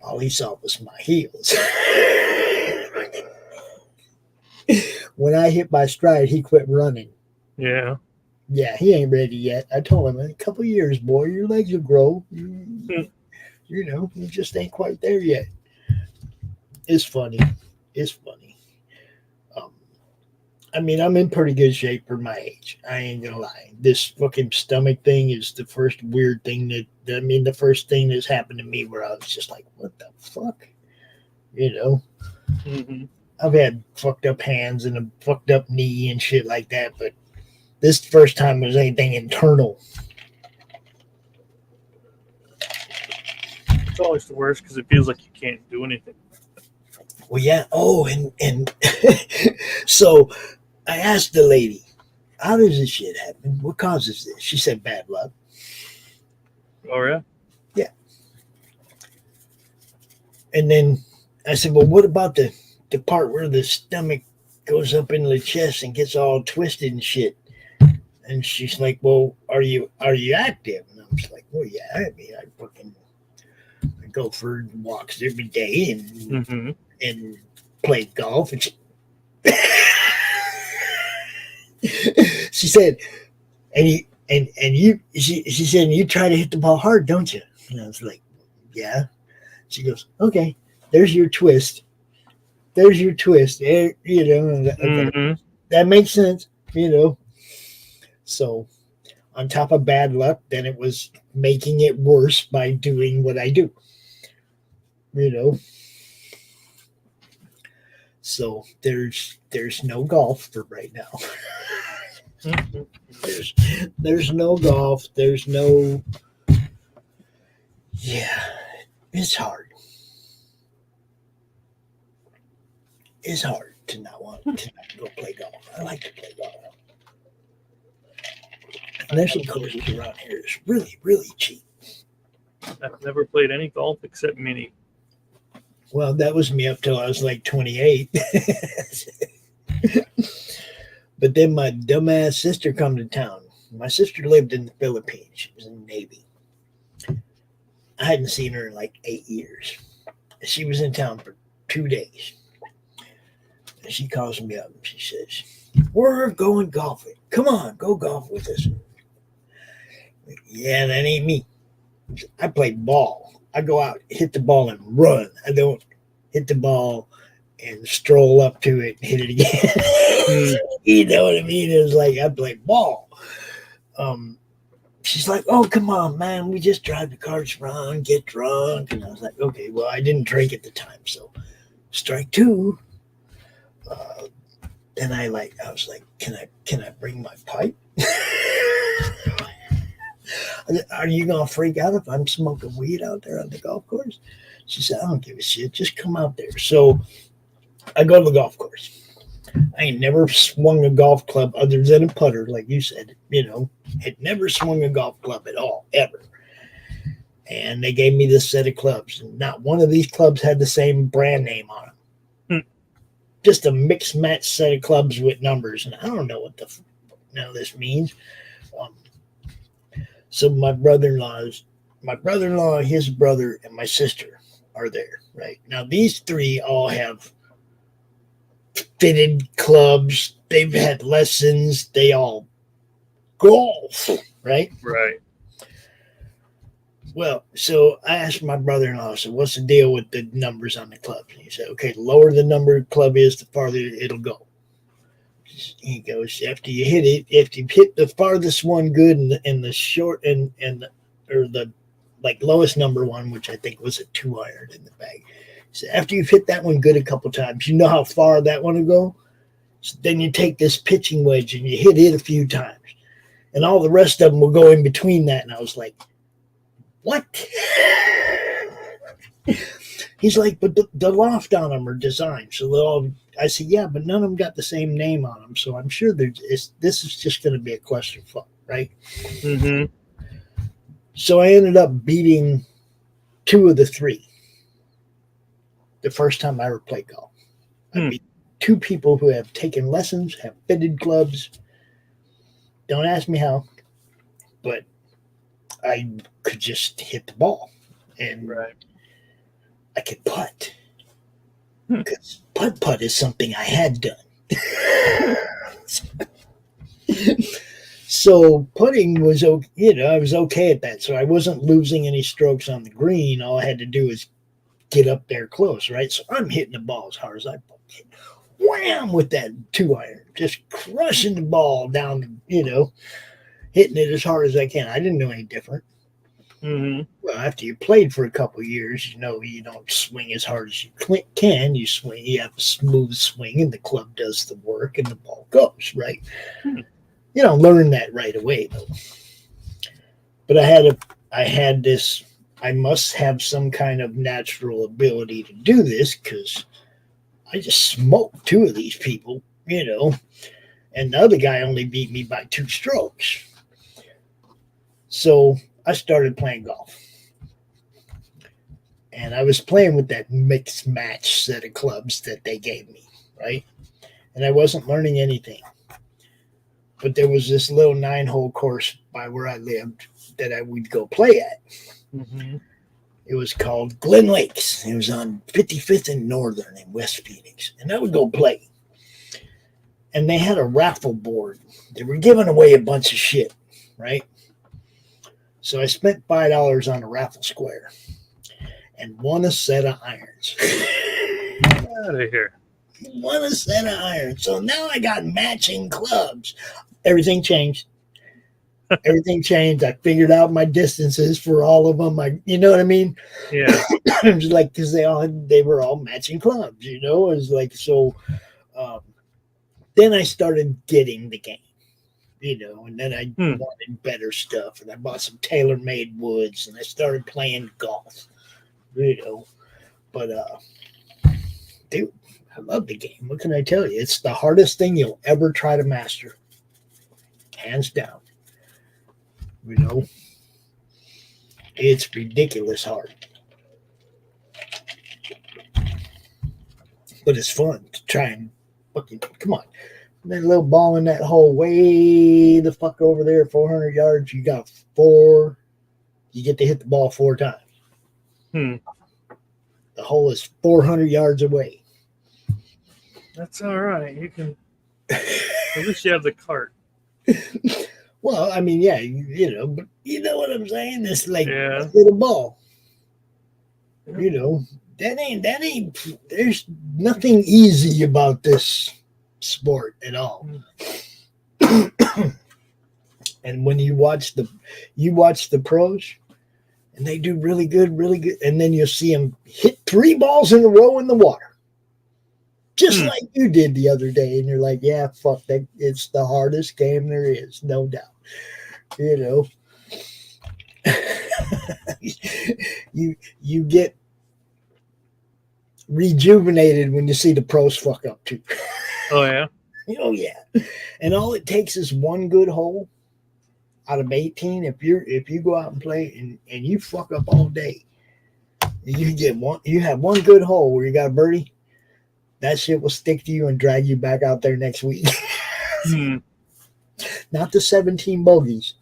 All he saw was my heels. When I hit my stride, he quit running. Yeah. Yeah, he ain't ready yet. I told him, in a couple of years, boy, your legs will grow. You know, you just ain't quite there yet. It's funny. It's funny. I mean, I'm in pretty good shape for my age. I ain't gonna lie. This fucking stomach thing is the first weird thing the first thing that's happened to me where I was just like, what the fuck? You know? Mm-hmm. I've had fucked up hands and a fucked up knee and shit like that, but this first time was anything internal. It's always the worst because it feels like you can't do anything. Well, yeah. Oh, and so I asked the lady, how does this shit happen? What causes this? She said bad luck. Oh, yeah? Yeah. And then I said, well, what about the part where the stomach goes up into the chest and gets all twisted and shit? And she's like, well, are you active? And I was like, well, yeah. I mean, I go for walks every day and play golf. And she said, she said, you try to hit the ball hard, don't you? And I was like, yeah. She goes, okay, there's your twist. There's your twist. You know, that makes sense, you know. So on top of bad luck, then it was making it worse by doing what I do, you know. So there's no golf for right now. There's no golf. There's no. Yeah, it's hard. It's hard to not go play golf. I like to play golf. And there's some courses around here. It's really, really cheap. I've never played any golf except mini. Well, that was me up till I was like 28. But then my dumbass sister come to town. My sister lived in the Philippines. She was in the Navy. I hadn't seen her in like 8 years. She was in town for 2 days. And she calls me up and she says, we're going golfing. Come on, go golf with us. Yeah, that ain't me. I play ball. I go out, hit the ball, and run. I don't hit the ball and stroll up to it and hit it again. You know what I mean? It was like I play ball. She's like, oh, come on, man. We just drive the carts around, get drunk. And I was like, okay, well, I didn't drink at the time. So strike two. Then I was like, can I bring my pipe? Are you going to freak out if I'm smoking weed out there on the golf course? She said, I don't give a shit. Just come out there. So I go to the golf course. I ain't never swung a golf club other than a putter, like you said, you know. Had never swung a golf club at all, ever. And they gave me this set of clubs. And not one of these clubs had the same brand name on them. Just a mixed match set of clubs with numbers. And I don't know what none of this means. So my brother-in-law, his brother, and my sister are there, right? Now, these three all have fitted clubs. They've had lessons. They all golf, right? Right. Well, so I asked my brother-in-law, so what's the deal with the numbers on the clubs? And he said, okay, the lower the number club is, the farther it'll go. He goes, after you hit it, if you hit the farthest one good and the short or the like lowest number one, which I think was a 2-iron in the bag. So after you've hit that one good a couple times, you know how far that one will go. So then you take this pitching wedge and you hit it a few times, and all the rest of them will go in between that. And I was like, what? He's like, but the loft on them are designed so they'll all. I said, yeah, but none of them got the same name on them, so I'm sure this is just going to be a clusterfuck, right? Mm-hmm. So I ended up beating 2 of the 3. the first time I ever played golf. I beat 2 people who have taken lessons, have fitted clubs. Don't ask me how, but I could just hit the ball, and I could putt. Because putt is something I had done. So putting was, I was okay at that. So I wasn't losing any strokes on the green. All I had to do was get up there close, right? So I'm hitting the ball as hard as I can. Wham! With that 2-iron, just crushing the ball down, hitting it as hard as I can. I didn't know any different. Mm-hmm. Well, after you played for a couple of years, you don't swing as hard as you can. You swing, you have a smooth swing, and the club does the work, and the ball goes, right? You don't learn that right away, though. But I must have some kind of natural ability to do this, because I just smoked 2 of these people, and the other guy only beat me by 2 strokes. So I started playing golf. And I was playing with that mixed match set of clubs that they gave me, right? And I wasn't learning anything. But there was this little 9-hole course by where I lived that I would go play at. Mm-hmm. It was called Glen Lakes. It was on 55th and Northern in West Phoenix. And I would go play. And they had a raffle board. They were giving away a bunch of shit, right? So I spent $5 on a raffle square and won a set of irons. Get out of here. Won a set of irons. So now I got matching clubs. Everything changed. Everything changed. I figured out my distances for all of them. You know what I mean? Yeah. It was like, because they were all matching clubs. It was like, so. Then I started getting the game. And then I wanted better stuff, and I bought some tailor-made woods, and I started playing golf. But dude, I love the game. What can I tell you? It's the hardest thing you'll ever try to master, hands down. It's ridiculous hard, but it's fun to try and fucking come on. That little ball in that hole way the fuck over there, 400 yards. You got 4. You get to hit the ball 4 times. The hole is 400 yards away. That's all right. You can. At least you have the cart. Well, I mean, yeah, but you know what I'm saying? It's like a little ball. That ain't. There's nothing easy about this sport at all. And when you watch the pros, and they do really good, and then you'll see them hit 3 balls in a row in the water, just like you did the other day, and you're like, yeah, fuck that. It's the hardest game there is, no doubt. You get rejuvenated when you see the pros fuck up too. Oh yeah. Oh yeah. And all it takes is 1 good hole out of 18. If you go out and play and you fuck up all day, you have 1 good hole where you got a birdie, that shit will stick to you and drag you back out there next week. Not the 17 bogeys,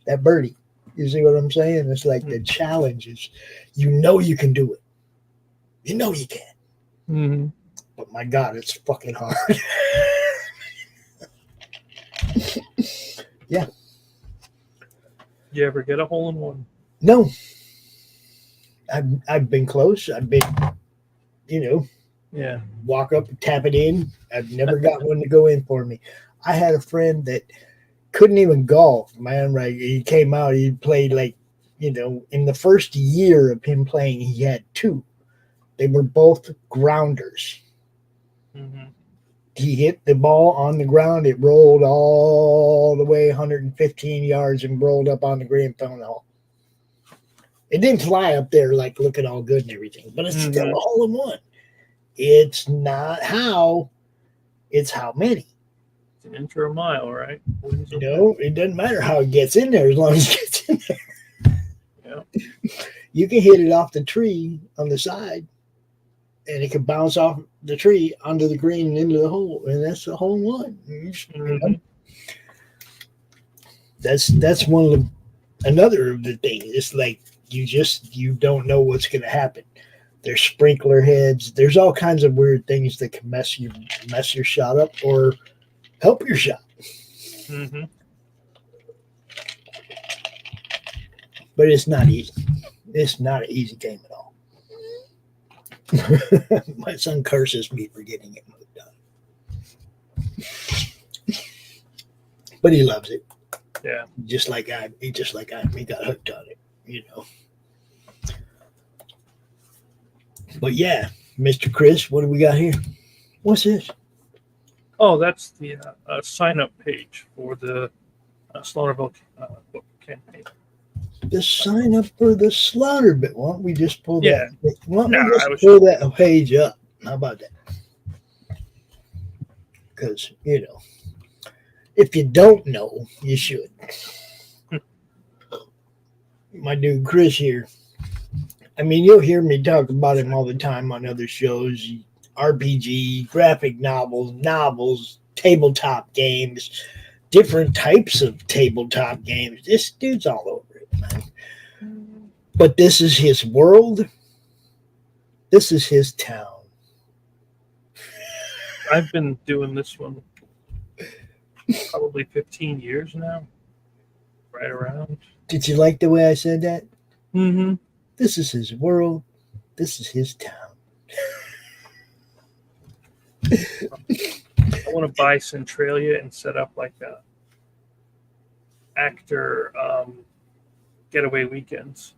that birdie. You see what I'm saying? It's like the challenge is, you can do it. You can. But my God, it's fucking hard. Yeah. You ever get a hole in one? No. I've been close. I've been, walk up and tap it in. I've never got one to go in for me. I had a friend that couldn't even golf, man. Right? He came out. He played in the first year of him playing, he had 2. They were both grounders. He hit the ball on the ground. It rolled all the way 115 yards and rolled up on the green and fell in the hole. It didn't fly up there like looking all good and everything, but it's still a hole in one. It's not how, it's how many. It's an inch or a mile, right? It doesn't matter how it gets in there as long as it gets in there. Yeah. You can hit it off the tree on the side and it can bounce off the tree onto the green and into the hole, and that's the hole one. You know? That's one of the another of the things. It's like you don't know what's going to happen. There's sprinkler heads. There's all kinds of weird things that can mess your shot up or help your shot. Mm-hmm. But it's not easy. It's not an easy game at all. My son curses me for getting it moved on. But he loves it. Yeah. Just like I he got hooked on it, you know. But yeah, Mr. Chris, what do we got here? What's this? Oh, that's the sign-up page for the Slaughterville book campaign. The sign up for the Slaughterville. Why don't we just pull that? Why don't we just pull that page up? How about that? Because, you know, if you don't know, you should. My dude Chris here. I mean, you'll hear me talk about him all the time on other shows. RPG, graphic novels, tabletop games, different types of tabletop games. This dude's all over it, man. But this is his world. This is his town. I've been doing this one probably 15 years now. Right around. Did you like the way I said that? Mm-hmm. This is his world. This is his town. I want to buy Centralia and set up like a actor getaway weekends.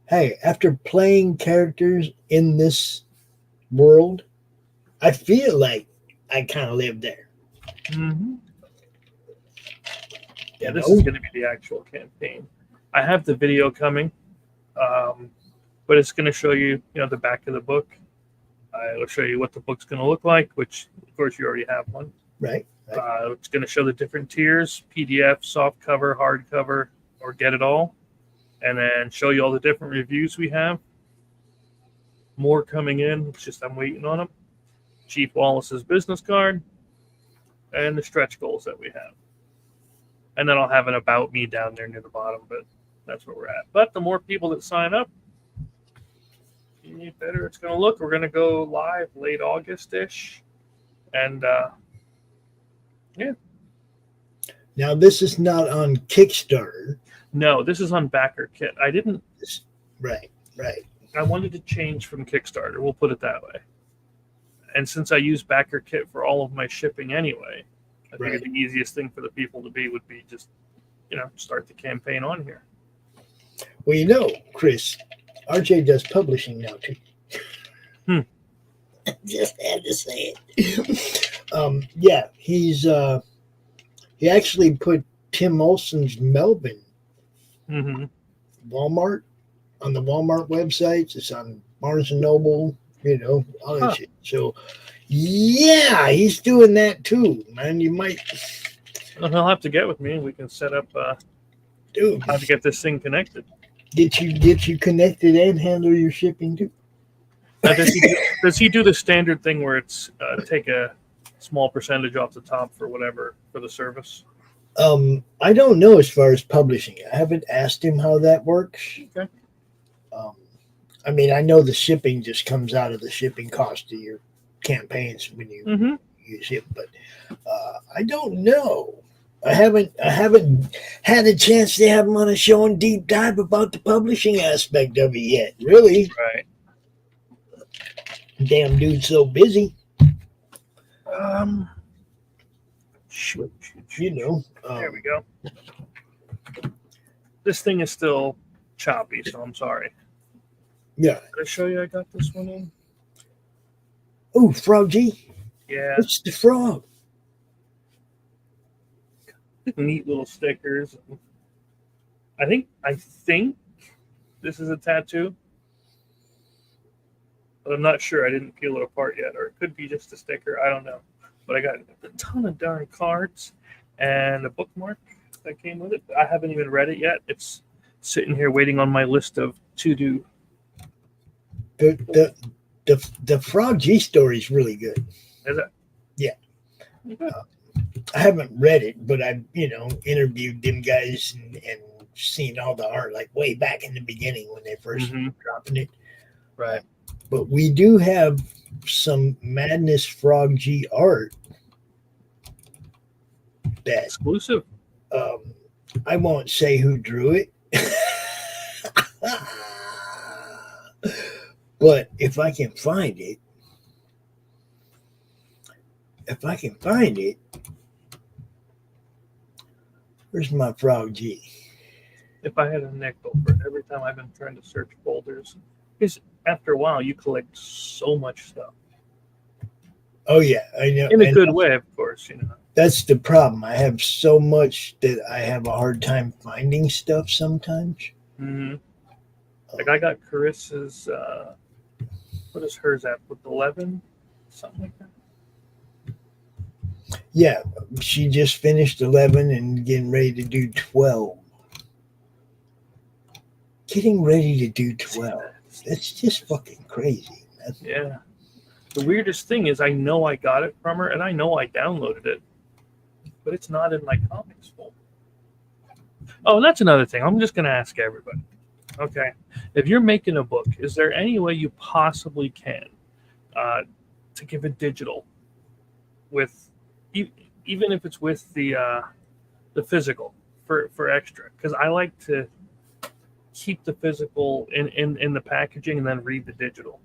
Hey, after playing characters in this world, I feel like I kind of live there. Mm-hmm. Yeah, this is going to be the actual campaign. I have the video coming, but it's going to show you, the back of the book. It'll show you what the book's going to look like, which, of course, you already have one. Right. It's going to show the different tiers, PDF, soft cover, hardcover, or get it all. And then show you all the different reviews we have. More coming in. It's just I'm waiting on them. Chief Wallace's business card. And the stretch goals that we have. And then I'll have an about me down there near the bottom, but that's where we're at. But the more people that sign up, the better it's going to look. We're going to go live late August-ish. And, yeah. Now, this is not on Kickstarter. No, this is on BackerKit. I didn't. Right. I wanted to change from Kickstarter. We'll put it that way. And since I use BackerKit for all of my shipping anyway, I figured the easiest thing for the people to be would be just, start the campaign on here. Well, Chris, RJ does publishing now too. Just had to say it. Yeah, he actually put Tim Olson's Melvin Walmart on the Walmart websites. It's on Barnes and Noble, all that shit. So yeah, he's doing that too, man. You might. Well, he'll have to get with me and we can set up how to get this thing connected. Get you connected and handle your shipping too. Does he do the standard thing where it's take a small percentage off the top for the service? I don't know as far as publishing. I haven't asked him how that works. Okay. I mean, I know the shipping just comes out of the shipping cost of your campaigns when you use it, but I don't know. I haven't had a chance to have him on a show and deep dive about the publishing aspect of it yet. Really, right? Damn dude's so busy. Shoot. There we go. This thing is still choppy, so I'm sorry. Yeah. Did I show you I got this one in? Oh, Froggy. Yeah. What's the frog? Neat little stickers. I think this is a tattoo. But I'm not sure. I didn't peel it apart yet. Or it could be just a sticker. I don't know. But I got a ton of darn cards and a bookmark that came with it. I haven't even read it yet. It's sitting here waiting on my list of to-do. The Frog G story is really good. Is it? Yeah. Okay. I haven't read it, but I've, interviewed them guys and seen all the art, like way back in the beginning when they first dropping it. Right. But we do have some Madness Frog G art that Exclusive. I won't say who drew it. But if I can find it, where's my Frog G? If I had a nickel for every time I've been trying to search folders, because after a while you collect so much stuff. Oh yeah, I know. In a good way, of course. That's the problem. I have so much that I have a hard time finding stuff sometimes. Mm-hmm. Like I got Carissa's. What is hers at? With 11, something like that. Yeah, she just finished 11 and getting ready to do 12. Getting ready to do 12. That's just fucking crazy, man. Yeah. The weirdest thing is I know I got it from her and I know I downloaded it, but it's not in my comics folder. Oh, and that's another thing. I'm just going to ask everybody. Okay. If you're making a book, is there any way you possibly can to give it digital with, even if it's with the physical for extra? Because I like to keep the physical in the packaging and then read the digital.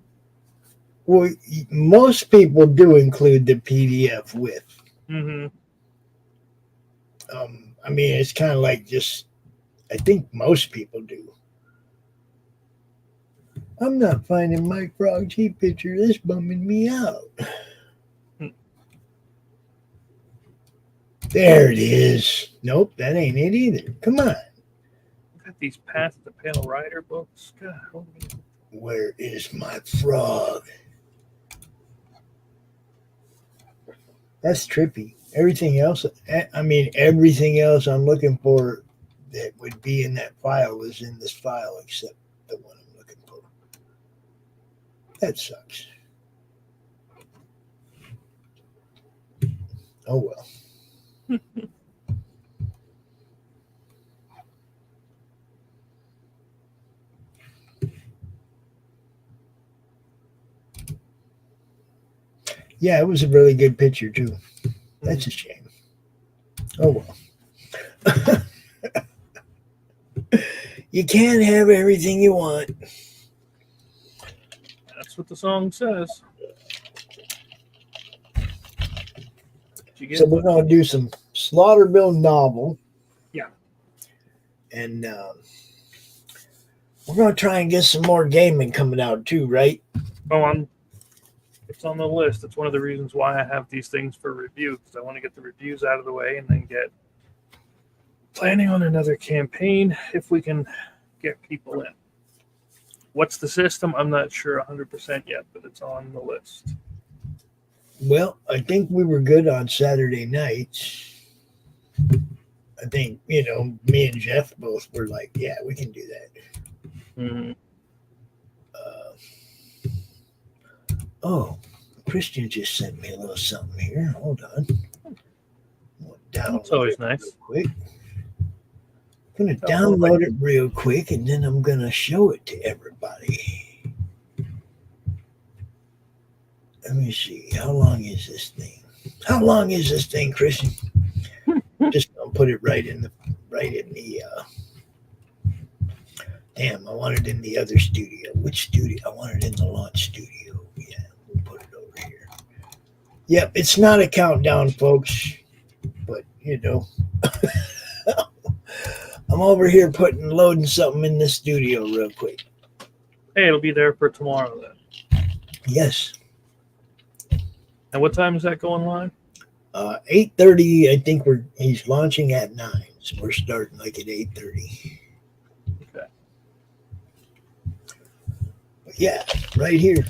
Well, most people do include the PDF with. Mm-hmm. I mean, it's kind of like just, I think most people do. I'm not finding my Frog G picture. This bumming me out. There it is. Nope, that ain't it either. Come on. Got these Path to the Pale Rider books. God, where is my frog? That's trippy. Everything else, everything else I'm looking for that would be in that file is in this file except the one I'm looking for. That sucks. Oh well. Yeah, it was a really good picture too. That's a shame. Oh well. You can't have everything you want. That's what the song says. So we're going to do some Slaughterville novel. Yeah. And we're going to try and get some more gaming coming out too, right? Oh, it's on the list. It's one of the reasons why I have these things for review, because I want to get the reviews out of the way and then get planning on another campaign if we can get people in. What's the system? I'm not sure 100% yet, but it's on the list. Well, I think we were good on Saturday nights. I think, me and Jeff both were like, yeah, we can do that. Mm-hmm. Oh, Christian just sent me a little something here. Hold on. That's always nice. Quick. I'm going to download it real quick, and then I'm going to show it to everybody. Let me see. How long is this thing? How long is this thing, Christian? Just going to put it right in the damn, I want it in the other studio. Which studio? I want it in the launch studio. Yeah, we'll put it over here. Yep, it's not a countdown, folks, but I'm over here loading something in the studio real quick. Hey, it'll be there for tomorrow then. Yes. And what time is that going live? 8:30. I think he's launching at 9, so we're starting like at 8:30. Okay. But yeah, right here.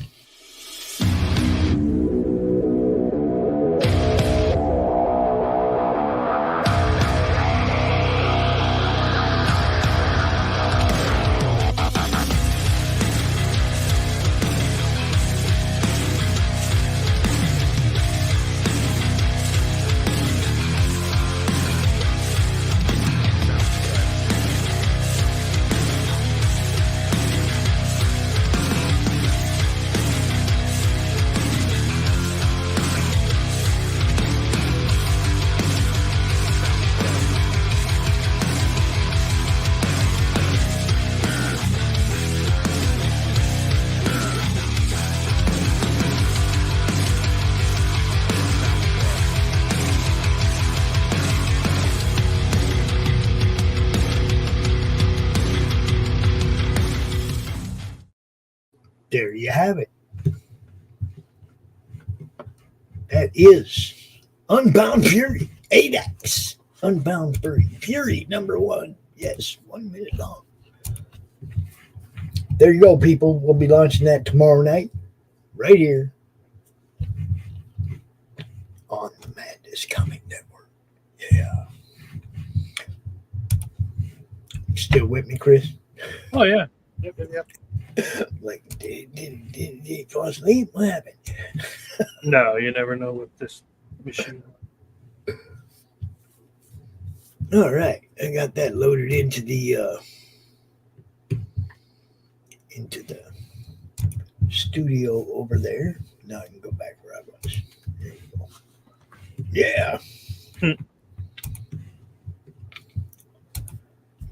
there you have it. That is Unbound Fury 8X. Unbound Fury #1. Yes, 1 minute long. There you go, people. We'll be launching that tomorrow night, right here on the Madness Comic Network. Yeah. Still with me, Chris? Oh, yeah. Yep. Like, did he fall asleep? What happened? No, you never know with this machine. All right, I got that loaded into the studio over there. Now I can go back where I was. There you go. Yeah.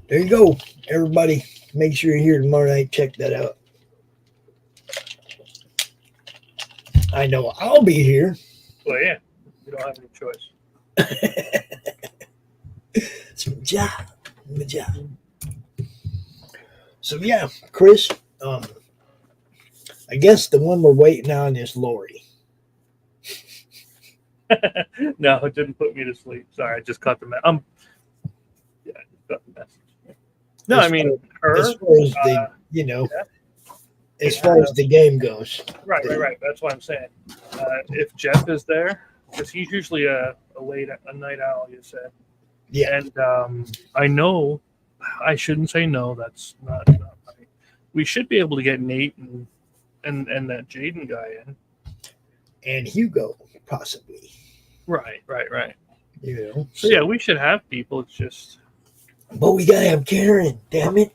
There you go, everybody. Make sure you're here tomorrow night. Check that out. I know I'll be here. Well, yeah, you don't have any choice. It's my job. So yeah, Chris. I guess the one we're waiting on is Laurie. No, it didn't put me to sleep. Sorry, I just caught the message. Yeah, I just got the message. No, I mean her. As far as the, as far as the game goes. Right. That's what I'm saying. If Jeff is there, because he's usually a night owl, you said. Yeah. And I know I shouldn't say no. That's not right. We should be able to get Nate and that Jaden guy in. And Hugo, possibly. Right. So yeah, we should have people. It's just. But we gotta have Karen, damn it.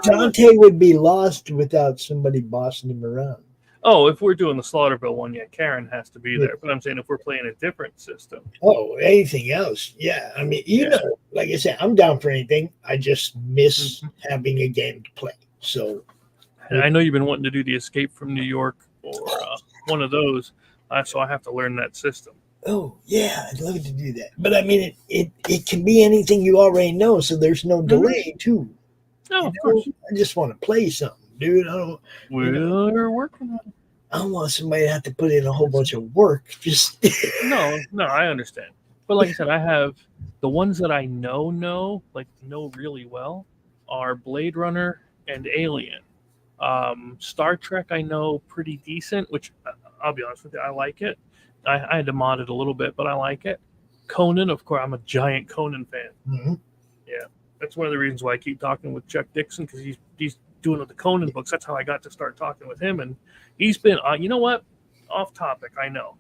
Dante would be lost without somebody bossing him around. Oh, if we're doing the Slaughterville one, yeah, Karen has to be there. But I'm saying if we're playing a different system. Oh, anything else. Yeah. I mean, you know, like I said, I'm down for anything. I just miss having a game to play. So. And I know you've been wanting to do the Escape from New York or one of those. So I have to learn that system. Oh, yeah, I'd love to do that. But I mean, it can be anything you already know, so there's no delay, too. No, of course. I just want to play something, dude. We're working on it. I don't want somebody to have to put in a whole bunch of work. Just No, I understand. But like I said, I have the ones that I know really well are Blade Runner and Alien. Star Trek I know pretty decent, which I'll be honest with you, I like it. I had to mod it a little bit, but I like it. Conan, of course, I'm a giant Conan fan. Mm-hmm. Yeah, that's one of the reasons why I keep talking with Chuck Dixon, because he's doing the Conan books. That's how I got to start talking with him, and he's been, you know what? Off topic, I know.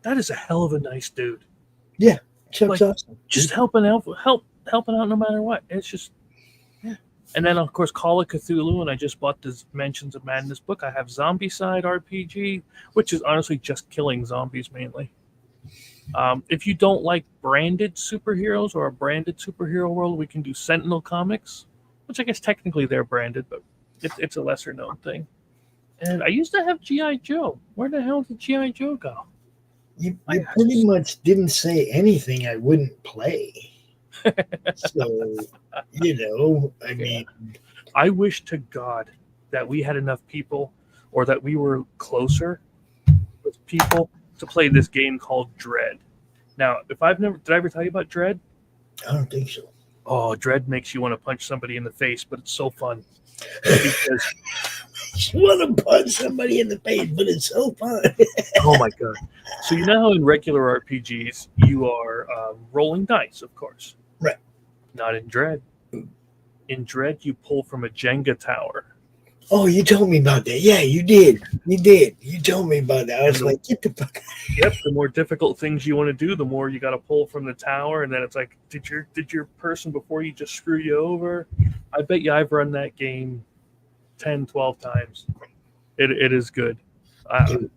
That is a hell of a nice dude. Yeah, Chuck's awesome. Just helping out no matter what. It's just, yeah. And then, of course, Call of Cthulhu, and I just bought this Mansions of Madness book. I have Zombicide RPG, which is honestly just killing zombies mainly. If you don't like branded superheroes or a branded superhero world, we can do Sentinel Comics, which I guess technically they're branded, but it's a lesser known thing. And I used to have G.I. Joe. Where the hell did G.I. Joe go? You pretty much didn't say anything I wouldn't play. So, I mean. I wish to God that we had enough people, or that we were closer with people to play this game called Dread. Now, did I ever tell you about Dread? I don't think so. Oh, Dread makes you want to punch somebody in the face, but it's so fun. Because you want to punch somebody in the face, but it's so fun. Oh my God. So you know how in regular RPGs you are rolling dice, of course. Right. Not in Dread. In Dread, you pull from a Jenga tower. Oh, you told me about that. Yeah, you did. You told me about that. I was like, get the fuck out. Yep. The more difficult things you want to do, the more you got to pull from the tower. And then it's like, did your person before you just screw you over? I bet you I've run that game 10, 12 times. It is good. I'm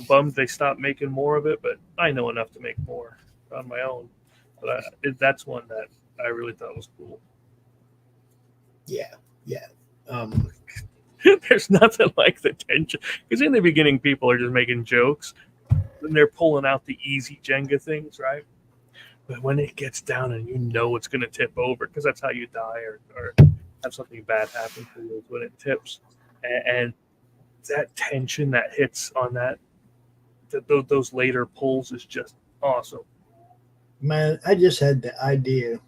bummed they stopped making more of it, but I know enough to make more on my own. But that's one that I really thought was cool. Yeah. There's nothing like the tension, because in the beginning people are just making jokes and they're pulling out the easy Jenga things, right? But when it gets down and it's going to tip over, because that's how you die, or have something bad happen to you when it tips, and that tension that hits on those later pulls is just awesome. Man, I just had the idea.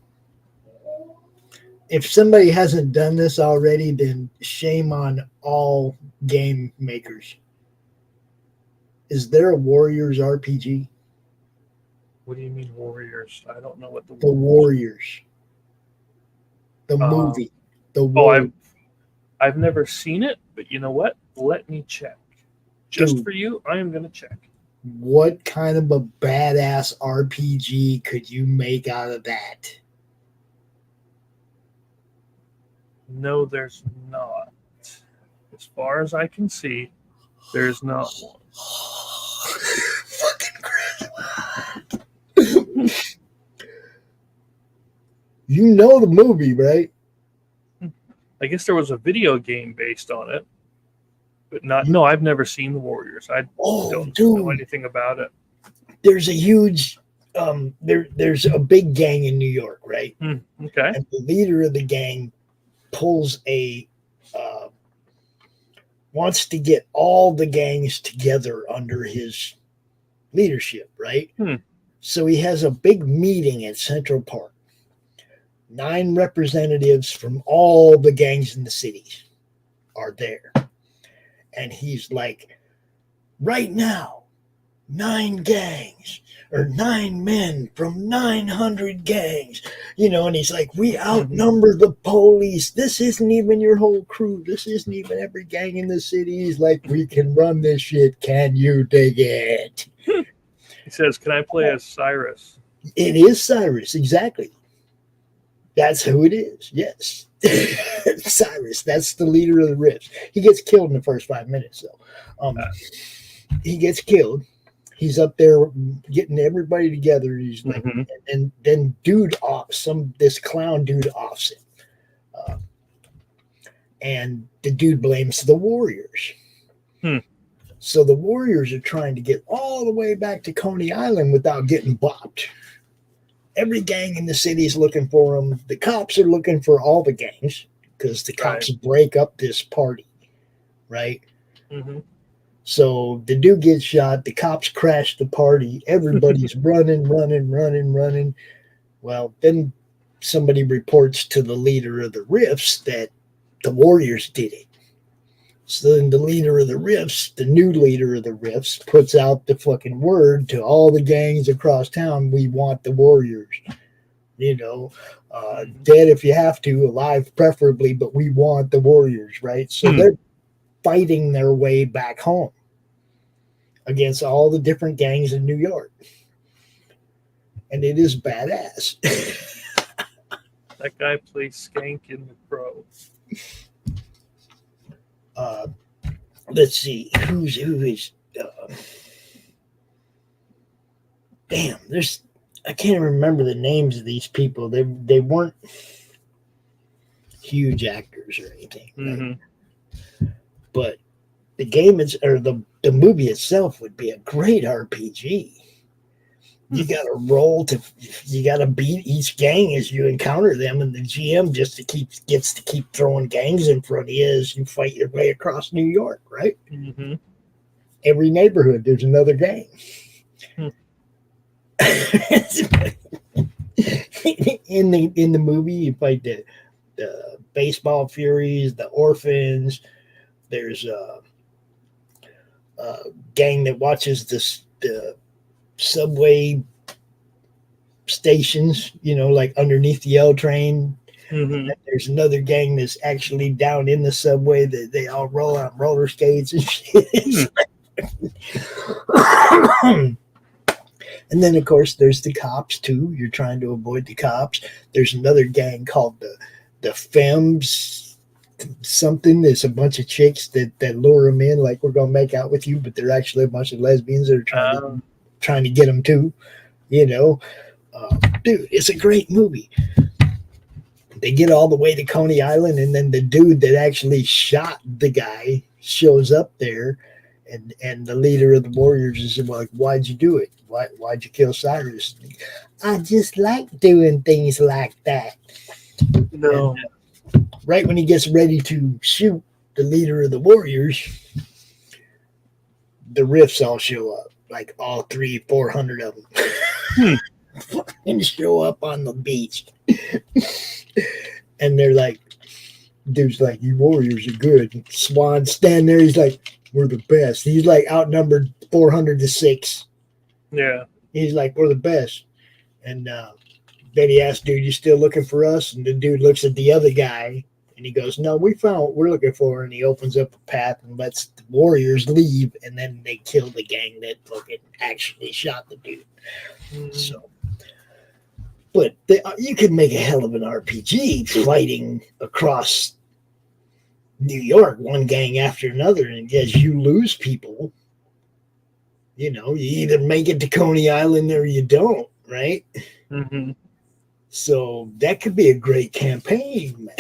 If somebody hasn't done this already, then shame on all game makers. Is there a Warriors RPG? What do you mean Warriors? I don't know what The Warriors. The movie. The Warriors. I've never seen it, but you know what? Let me check. Just Dude, for you, I am going to check. What kind of a badass RPG could you make out of that? No, there's not. As far as I can see, there's not one. Fucking Chris. You know the movie, right? I guess there was a video game based on it, but not. No, I've never seen the Warriors. I don't know anything about it. There's a huge, there's a big gang in New York, right? Okay. And the leader of the gang pulls wants to get all the gangs together under his leadership, right? So he has a big meeting at Central Park. 9 representatives from all the gangs in the cities are there. And he's like, right now, 9 gangs or 9 men from 900 gangs, and he's like, we outnumber the police. This isn't even your whole crew. This isn't even every gang in the city. He's like, we can run this shit. Can you dig it? He says, can I play as Cyrus? It is Cyrus, exactly. That's who it is. Yes. Cyrus, that's the leader of the Riffs. He gets killed in the first 5 minutes, though. He gets killed. He's up there getting everybody together. He's like, and then this clown dude offs him. And the dude blames the Warriors. So the Warriors are trying to get all the way back to Coney Island without getting bopped. Every gang in the city is looking for them. The cops are looking for all the gangs because the cops break up this party, right? So the dude gets shot. The cops crash the party. Everybody's running. Well, then somebody reports to the leader of the Riffs that the Warriors did it. So then the leader of the Riffs, the new leader of the Riffs, puts out the fucking word to all the gangs across town. We want the Warriors, dead if you have to, alive preferably, but we want the Warriors, right? So they're fighting their way back home against all the different gangs in New York. And it is badass. That guy plays Skank in The Crow. Let's see who is damn, I can't remember the names of these people. They weren't huge actors or anything, right? But the game the movie itself would be a great RPG. You got to beat each gang as you encounter them, and the GM gets to keep throwing gangs in front of you as you fight your way across New York, right? Every neighborhood there's another gang. In the movie, you fight the baseball furies, the orphans. There's a gang that watches the subway stations, like underneath the L train. There's another gang that's actually down in the subway that they all roll on roller skates and shit. And then, of course, there's the cops, too. You're trying to avoid the cops. There's another gang called the Femmes something. There's a bunch of chicks that lure them in like, we're going to make out with you, but they're actually a bunch of lesbians that are trying to get them, too. Dude, it's a great movie. They get all the way to Coney Island, and then the dude that actually shot the guy shows up there. And the leader of the Warriors is like, why'd you do it? Why'd you kill Cyrus? I just like doing things like that. No. right when he gets ready to shoot the leader of the Warriors, the Riffs all show up, like all 400 of them, and show up on the beach. And they're like, dude's like, you Warriors are good. And Swan's standing there. He's like, we're the best. He's like outnumbered 400-6. Yeah. He's like, we're the best. And then he asks, dude, you still looking for us? And the dude looks at the other guy and he goes, no, we found what we're looking for. And he opens up a path and lets the Warriors leave. And then they kill the gang that fucking actually shot the dude. So, but you could make a hell of an RPG fighting across New York, one gang after another. And as you lose people, you know, you either make it to Coney Island or you don't, right? Mm-hmm. So that could be a great campaign, man.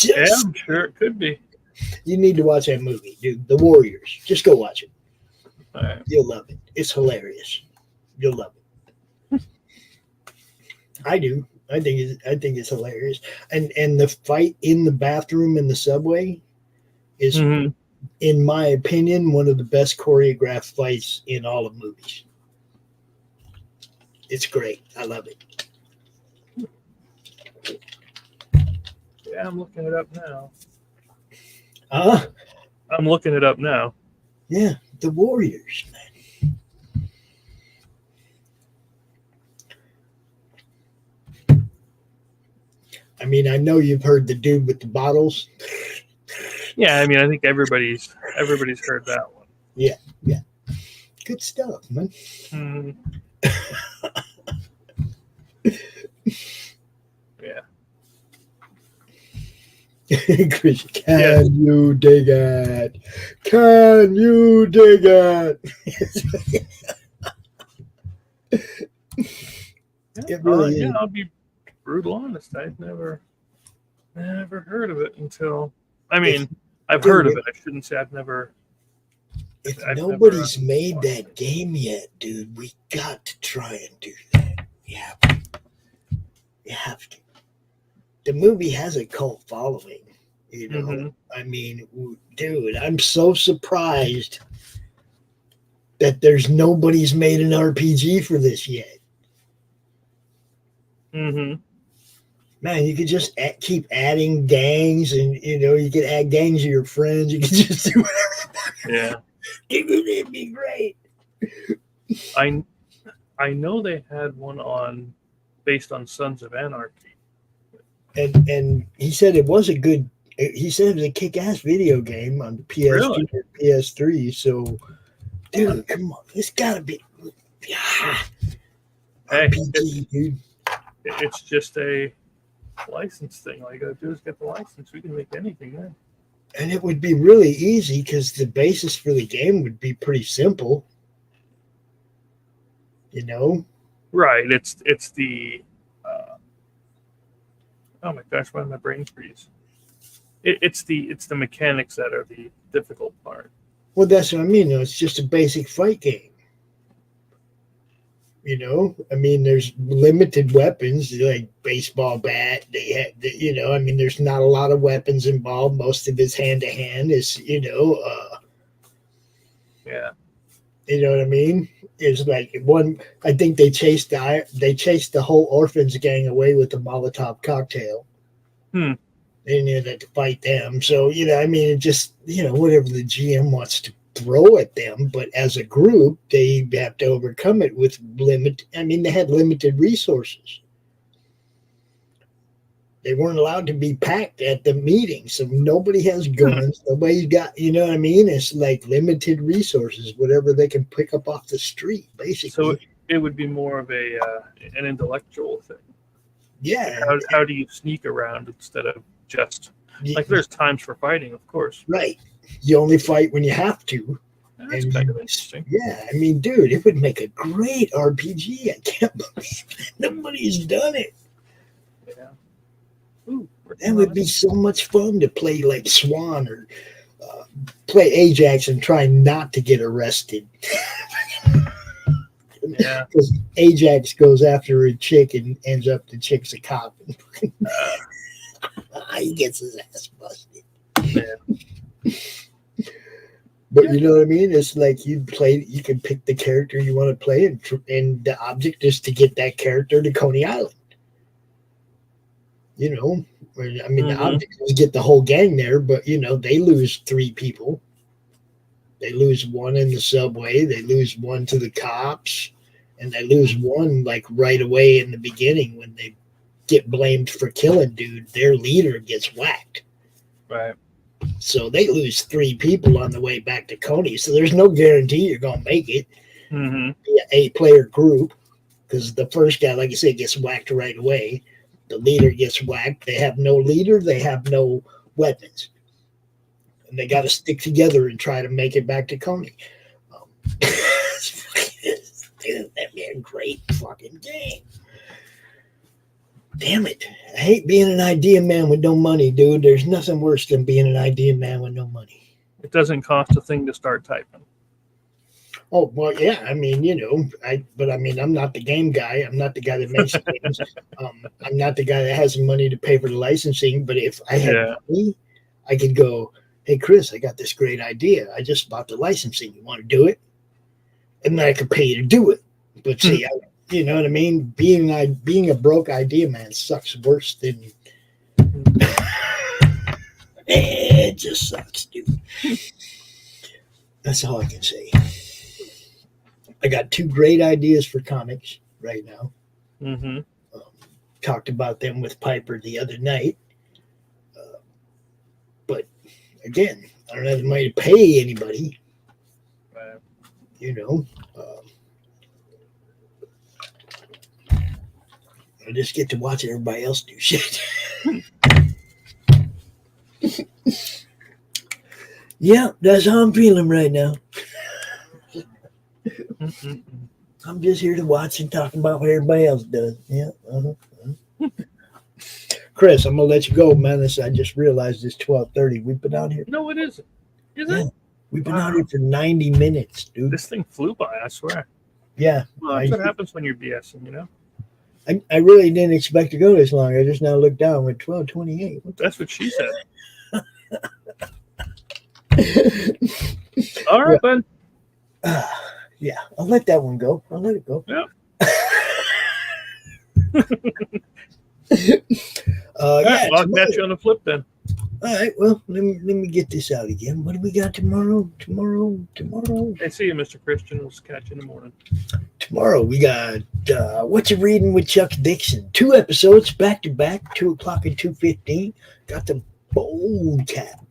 Yeah, I'm sure it could be. You need to watch that movie, dude. The Warriors. Just go watch it. All right. You'll love it. It's hilarious. You'll love it. I do. I think it's hilarious. And the fight in the bathroom in the subway is, in my opinion, one of the best choreographed fights in all of movies. It's great. I love it. Yeah, I'm looking it up now. Huh? I'm looking it up now. Yeah, the Warriors, man. I mean, I know you've heard the dude with the bottles. Yeah, I mean, I think everybody's heard that one. Yeah. Good stuff, man. Yeah. Chris, can you dig it? Can you dig it? It really is. I'll be brutal honest. I've never heard of it until. I mean, I've heard of it. I shouldn't say I've never. If nobody's made that game yet, dude, we got to try and do that. Yeah, you have to. The movie has a cult following, you know. I mean, dude, I'm so surprised that there's nobody's made an RPG for this yet. Man, you could just keep adding gangs, and you know, you could add gangs of your friends. You could just do whatever. Yeah, it'd be great. I know they had one based on Sons of Anarchy. And he said it was a good. He said it was a kick-ass video game on the PS2 Really? and PS3. So, dude, come on, it's gotta be. Yeah. Hey, RPG, dude. It's just a license thing. All you gotta do is get the license. We can make anything then. And it would be really easy because the basis for the game would be pretty simple. You know? Right. It's the. Oh my gosh! Why did my brain freeze? It's the mechanics that are the difficult part. Well, that's what I mean. It's just a basic fight game. You know, I mean, there's limited weapons like baseball bat. You know, I mean, there's not a lot of weapons involved. Most of it's hand to hand. Is Yeah. You know what I mean? It's like one. I think they chased the whole orphans gang away with the Molotov cocktail. They didn't have to fight them. So you know, I mean, it just whatever the GM wants to throw at them, but as a group, they have to overcome it with limit. I mean, they had limited resources. They weren't allowed to be packed at the meeting, so nobody has guns. Nobody's got, you know what I mean? It's like limited resources, whatever they can pick up off the street, basically. So it would be more of an intellectual thing. Yeah. How do you sneak around instead of just like there's times for fighting, of course. Right. You only fight when you have to. That's kind of interesting. Yeah, I mean, dude, it would make a great RPG. I can't believe nobody's done it. Yeah. Ooh, that would be so much fun to play like Swan or play Ajax and try not to get arrested. Yeah. Because Ajax goes after a chick and ends up the chick's a cop. He gets his ass busted. Yeah. But you know what I mean? It's like you can pick the character you want to play, and the object is to get that character to Coney Island. You know, I mean, the object is get the whole gang there, but you know, they lose 3 people. They lose 1 in the subway. They lose 1 to the cops, and they lose 1 like right away in the beginning when they get blamed for killing dude. Their leader gets whacked. Right. So they lose 3 people on the way back to Coney. So there's no guarantee you're gonna make it. Mm-hmm. Be an 8-player group, because the first guy, like I said, gets whacked right away. The leader gets whacked. They have no leader. They have no weapons. And they got to stick together and try to make it back to Coney. That'd be a great fucking game. Damn it. I hate being an idea man with no money, dude. There's nothing worse than being an idea man with no money. It doesn't cost a thing to start typing. Oh, well, yeah. I mean, you know, I'm not the game guy. I'm not the guy that makes games. I'm not the guy that has the money to pay for the licensing. But if I had money, I could go, hey, Chris, I got this great idea. I just bought the licensing. You want to do it? And then I could pay you to do it. But see, you know what I mean? Being a broke idea man sucks worse than it just sucks, dude. That's all I can say. I got 2 great ideas for comics right now. Mm-hmm. Talked about them with Piper the other night. But again, I don't have the money to pay anybody. Right. You know. I just get to watch everybody else do shit. Yeah, that's how I'm feeling right now. I'm just here to watch and talk about what everybody else does. Yeah. Chris, I'm gonna let you go, man. I just realized it's 12:30. We've been out here. No, it isn't. Is it? We've been out here for 90 minutes, dude. This thing flew by, I swear. Yeah. Well, that's what happens when you're BSing, you know? I really didn't expect to go this long. I just now looked down with 12:28. That's what she said. All right, Ben. Yeah, I'll let that one go. I'll let it go. Yeah. I'll catch you on the flip then. All right, well, let me get this out again. What do we got tomorrow? Hey, see you, Mr. Christian. We'll catch you in the morning. Tomorrow we got What You Reading with Chuck Dixon. 2 episodes back to back, 2:00 and 2:15. Got the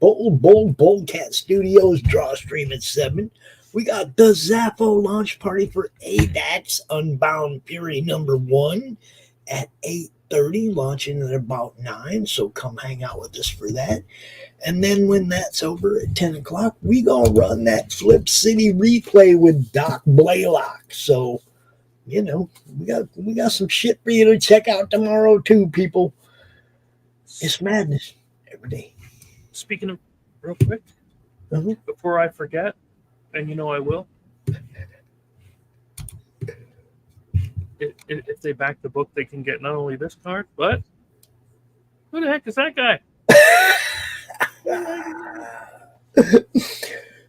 Boldcat Studios draw stream at 7. We got the Zappho launch party for ADAX Unbound Fury #1 at 8:30, launching at about 9. So come hang out with us for that. And then when that's over at 10 o'clock, we gonna run that Flip City replay with Doc Blalock. So, you know, we got some shit for you to check out tomorrow too, people. It's madness every day. Speaking of, real quick, before I forget, and you know I will, if they back the book, they can get not only this card, but who the heck is that guy?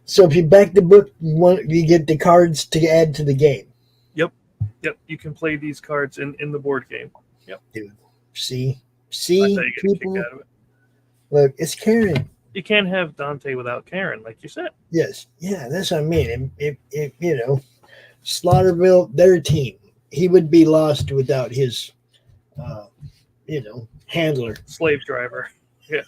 So if you back the book, you get the cards to add to the game. Yep. You can play these cards in the board game. Yep. Dude, see, people. Look, it's Karen. You can't have Dante without Karen, like you said. Yes, yeah, that's what I mean. If you know, Slaughterville, their team, he would be lost without his, handler, slave driver. Yeah.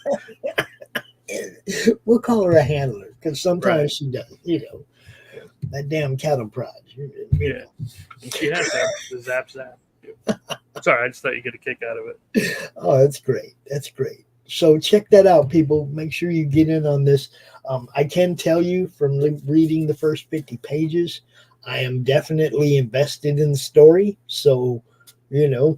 We'll call her a handler because sometimes she does. You know, that damn cattle prod. Yeah, and she has the zap. Sorry, I just thought you get a kick out of it. Oh, that's great. That's great. So check that out, people. Make sure you get in on this. I can tell you from reading the first 50 pages, I am definitely invested in the story. So, you know,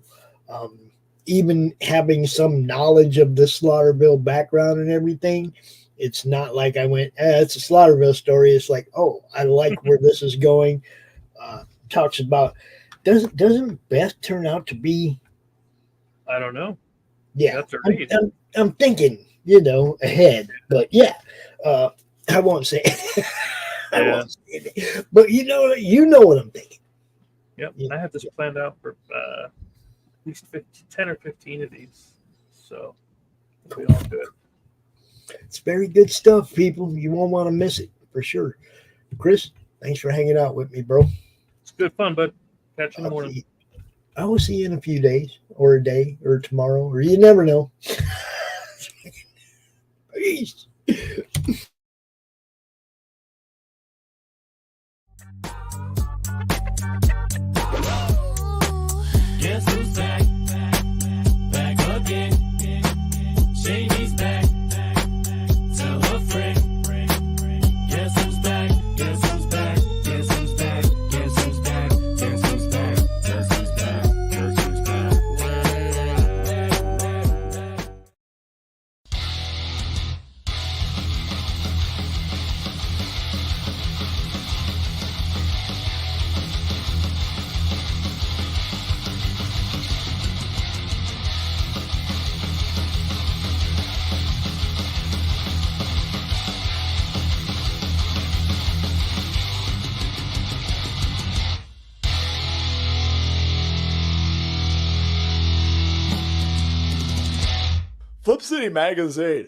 even having some knowledge of the Slaughterville background and everything, it's not like I went, it's a Slaughterville story. It's like, oh, I like where this is going. Talks about, doesn't Beth turn out to be? I don't know. Yeah, That's a read. I'm thinking, ahead, but yeah, I won't say it. I won't say it. But you know what I'm thinking. Yep, I have this planned out for at least 10 or 15 of these, so it'll be all good. It's very good stuff, people. You won't want to miss it for sure. Chris, thanks for hanging out with me, bro. It's good fun, bud. Catch you in the morning. I will see you in a few days, or a day, or tomorrow, or you never know. Peace. Guess who's back? Back again. Shady's back. Tell a friend. Guess who's back? Guess who's back? Guess who's back? Guess who's back? Guess who's back? Guess who's back? Guess who's back? Flip City Magazine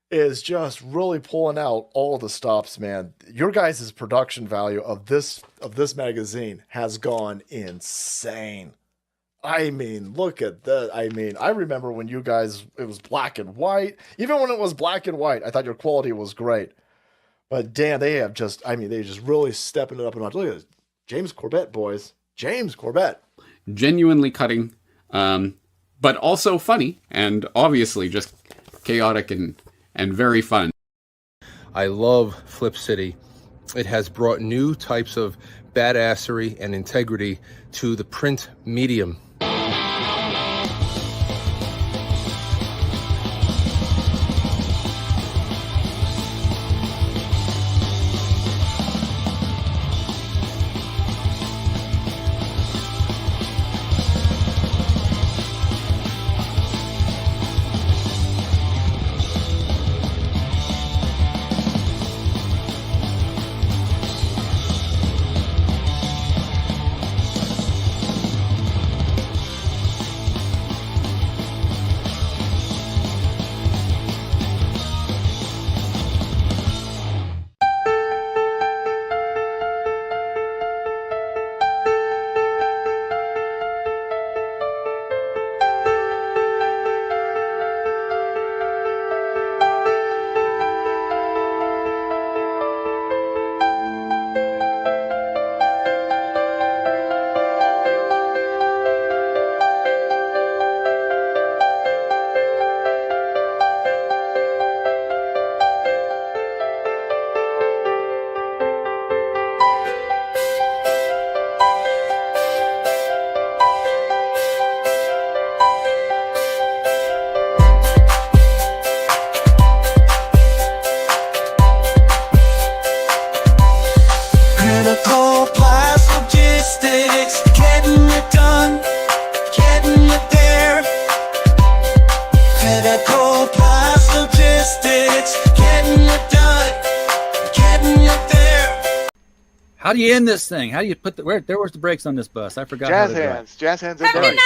is just really pulling out all the stops, man. Your guys' production value of this magazine has gone insane. I mean, look at that. I mean, I remember when you guys, it was black and white. Even when it was black and white, I thought your quality was great. But damn, they just really stepping it up a notch. Look at this. James Corbett, boys. James Corbett. Genuinely cutting, but also funny, and obviously just chaotic and very fun. I love Flip City. It has brought new types of badassery and integrity to the print medium. How do you end this thing? How do you put where's the brakes on this bus? I forgot. Jazz hands. Jazz hands are great.